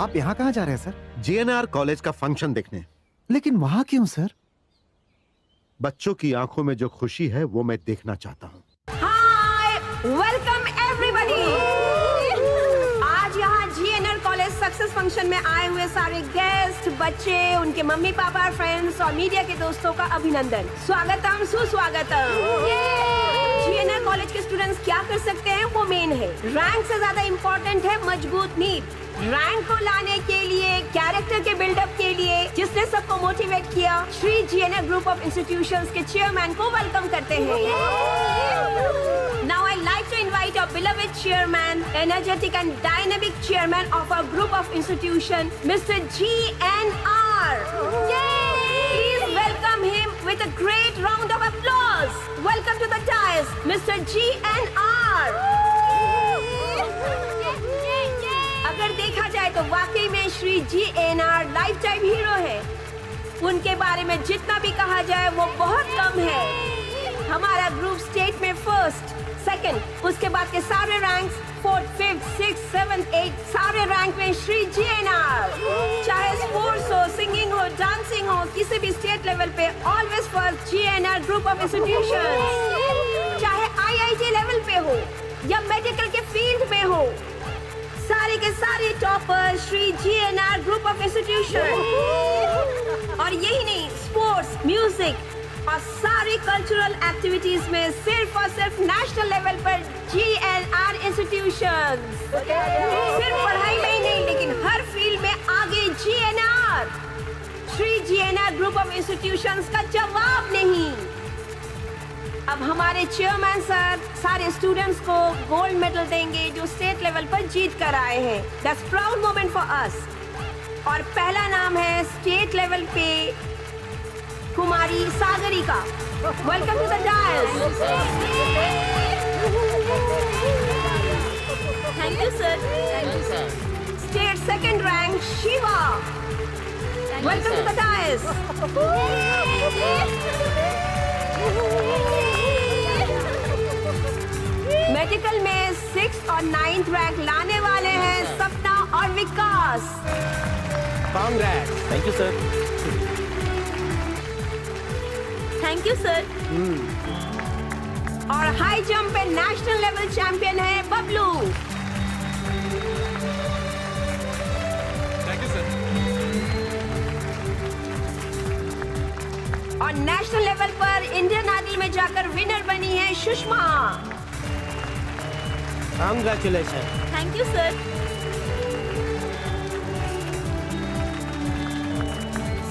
आप यहाँ कहाँ जा रहे हैं सर? जीएनआर कॉलेज का फंक्शन देखने। लेकिन वहाँ क्यों सर? बच्चों की आंखों में जो खुशी है वो मैं देखना चाहता हूँ। हाय, वेलकम एवरीबॉडी। आज यहाँ जीएनआर कॉलेज सक्सेस फंक्शन में आए हुए सारे गेस्ट, बच्चे, उनके मम्मी पापा, फ्रेंड्स और मीडिया के दोस्तों का अभिनंदन, स्वागतम, सुस्वागतम। जीएनआर कॉलेज के स्टूडेंट्स क्या कर सकते हैं वो मेन है। रैंक से ज्यादा इम्पोर्टेंट है मजबूत नींव। रैंक को लाने के लिए, कैरेक्टर के बिल्डअप के लिए, जिसने सबको मोटिवेट किया, श्री जीएनआर ग्रुप ऑफ इंस्टीट्यूशंस के चेयरमैन को वेलकम करते हैं। Now I'd like to invite our beloved chairman, energetic and dynamic chairman of our group of institution, Mr. GNR. Please welcome him with a great round of applause. Welcome to the dais, Mr. GNR. अगर देखा जाए तो वाकई में Shri GNR life time hero है। उनके बारे में जितना भी कहा जाए वो बहुत कम है। हमारा ग्रुप स्टेट में फर्स्ट, सेकंड, उसके बाद के सारे ranks 4th, 5th, 6th, 7th, 8th सारे रैंक में श्री GNR। चाहे स्पोर्ट्स हो, सिंगिंग हो, डांसिंग हो, किसी भी स्टेट लेवल पे always first GNR group of institution. चाहे IIT लेवल पे हो या मेडिकल के फील्ड में हो, सारे के सारे topper Shri GNR group of institution. और यही नहीं, स्पोर्ट्स, म्यूजिक और सारी कल्चरल एक्टिविटीज में सिर्फ और सिर्फ नेशनल लेवल पर GNR इंस्टीट्यूशन। सिर्फ पढ़ाई में ही नहीं, लेकिन हर फील्ड में आगे GNR। Shri GNR group of institutions का जवाब नहीं। अब हमारे चेयरमैन सर सारे स्टूडेंट्स को गोल्ड मेडल देंगे जो स्टेट लेवल पर जीत कर आए हैं। That's proud moment for us. और पहला नाम है स्टेट लेवल पे कुमारी Sagarika. Welcome to the dais. Thank you sir. State second rank Shiva. Welcome to the dais. Medical में 6th और 9th रैंक लाने वाले हैं सपना और Vikas. Congrats. Thank you sir. Thank you sir. और हाई जंप पे नेशनल लेवल चैंपियन है बबलू। Thank you sir. और नेशनल लेवल पर इंडियन आइडल में जाकर विनर बनी है Sushma. Congratulation. Thank you sir.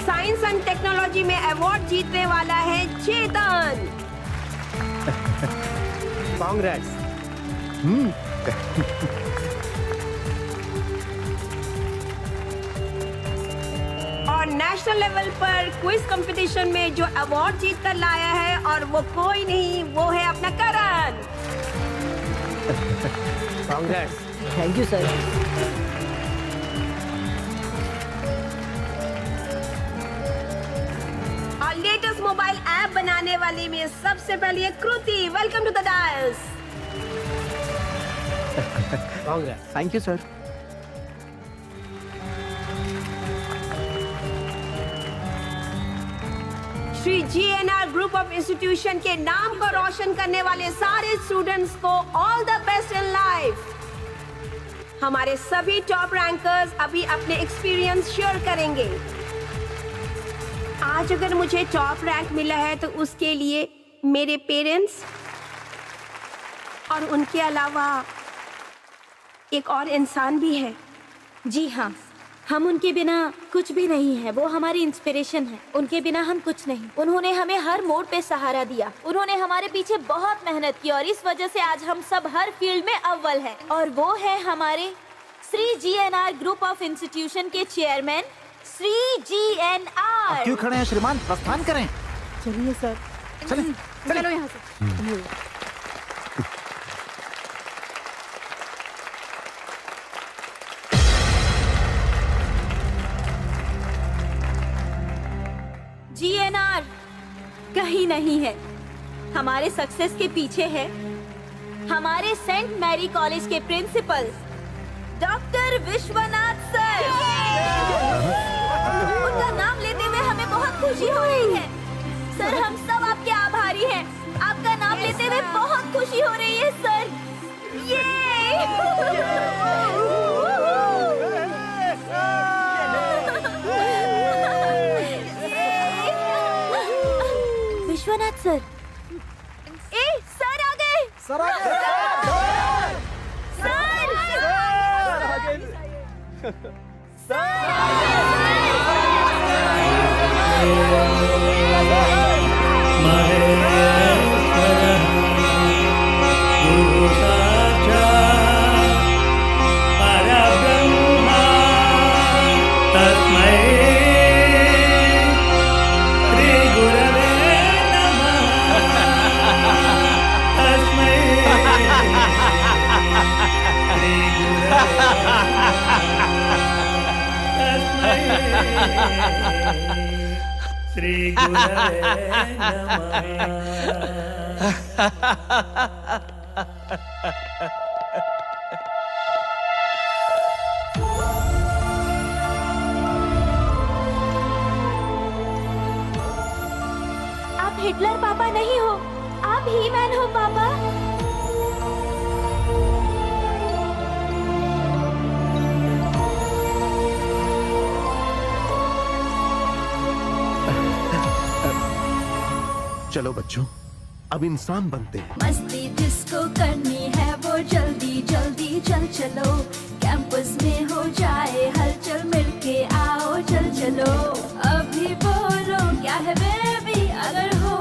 Science and technology में अवार्ड जीतने वाला है चेतन। कांग्रेस। और नेशनल लेवल पर क्विज कंपटीशन में जो अवार्ड जीत कर लाया है, और वो कोई नहीं, वो है अपना Karan. Congrats. Thank you sir. और लेटेस्ट मोबाइल ऐप बनाने वाली में सबसे पहले है Kriti. Welcome to the dais. Congrats. Thank you sir. Shri GNR group of institution के नाम को रोशन करने वाले सारे स्टूडेंट्स को all the best in life. हमारे सभी टॉप रैंकर्स अभी अपने एक्सपीरियंस शेयर करेंगे। आज अगर मुझे टॉप रैंक मिला है तो उसके लिए मेरे पेरेंट्स और उनके अलावा एक और इंसान भी है। जी हाँ, हम उनके बिना कुछ भी नहीं है। वो हमारी इंस्पिरेशन है। उनके बिना हम कुछ नहीं। उन्होंने हमें हर मोड़ पे सहारा दिया। उन्होंने हमारे पीछे बहुत मेहनत की और इस वजह से आज हम सब हर फील्ड में अव्वल हैं। और वो है हमारे Shri GNR group of institution के चेयरमैन श्री GNR। क्यों खड़े हैं श्रीमान, प्रस्थान करें। चलिए सर। चलें। चलो यहाँ से। GNR कहीं नहीं है। हमारे सक्सेस के पीछे है हमारे सेंट मैरी कॉलेज के प्रिंसिपल डॉक्टर विश्वनाथ सर। उनका नाम लेते हुए हमें बहुत खुशी हो रही है। सर, हम सब आपके आभारी हैं। आपका नाम लेते हुए बहुत खुशी हो रही है सर। ये विश्वनाथ सर। सर आ गए। सर आ गए। सर श्री गुरवे नमः। आप हिटलर पापा नहीं हो, आप ही मैन हो पापा। चलो बच्चों, अब इंसान बनते हैं। मस्ती जिसको करनी है वो जल्दी जल्दी चल चलो, कैंपस में हो जाए हलचल, मिलके आओ चल चलो। अभी बोलो क्या है बेबी, अगर हो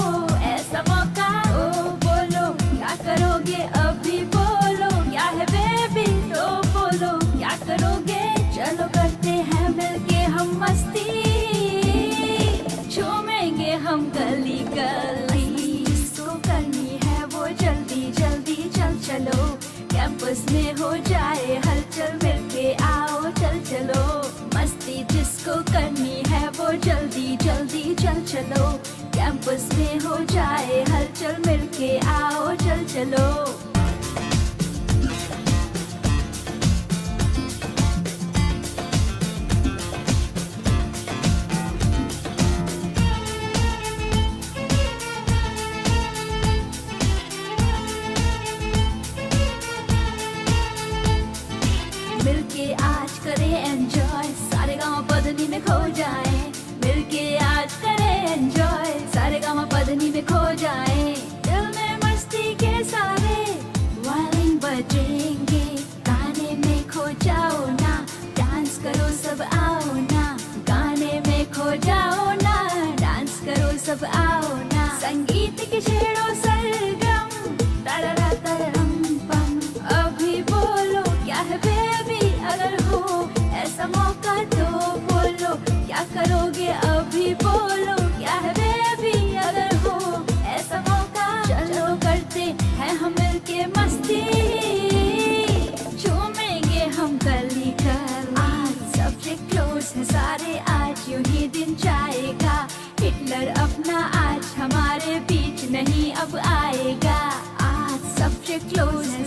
ऐसा मौका तो बोलो क्या करोगे। अभी बोलो क्या है बेबी, तो बोलो क्या करोगे। चलो करते हैं मिलके हम मस्ती, झूमेंगे हम गली गली। जिसको करनी है वो जल्दी जल्दी चल चलो, कैंपस में हो जाए हलचल, मिलके आओ चल चलो। मस्ती जिसको करनी है वो जल्दी जल्दी चल चलो, कैंपस में हो जाए हलचल, मिलके आओ चल चलो। मिलके आज करें एंजॉय, सारे गाँव पदनी में खो जाए। मिलके आज करें एंजॉय, सारे गाँव पदनी में खो जाए। दिल में मस्ती के सारे वायलिन बजेंगे, गाने में खो जाओ ना, डांस करो सब आओ ना। गाने में खो जाओ ना, डांस करो सब आओ ना। संगीत के छेड़ो सरगम, तररा तरम पम। अभी बोलो क्या है बेबी, अगर हो ऐसा मौका तो बोलो क्या करोगे। अभी बोलो क्या है बेबी, अगर हो ऐसा मौका। चलो करते हैं हम मिलके मस्ती, झूमेंगे हम गली गली। आज सब्जेक्ट क्लोज है सारे, आज यूं ही दिन जाएगा। हिटलर अपना आज हमारे बीच नहीं अब आएगा। आज सब्जेक्ट क्लोज है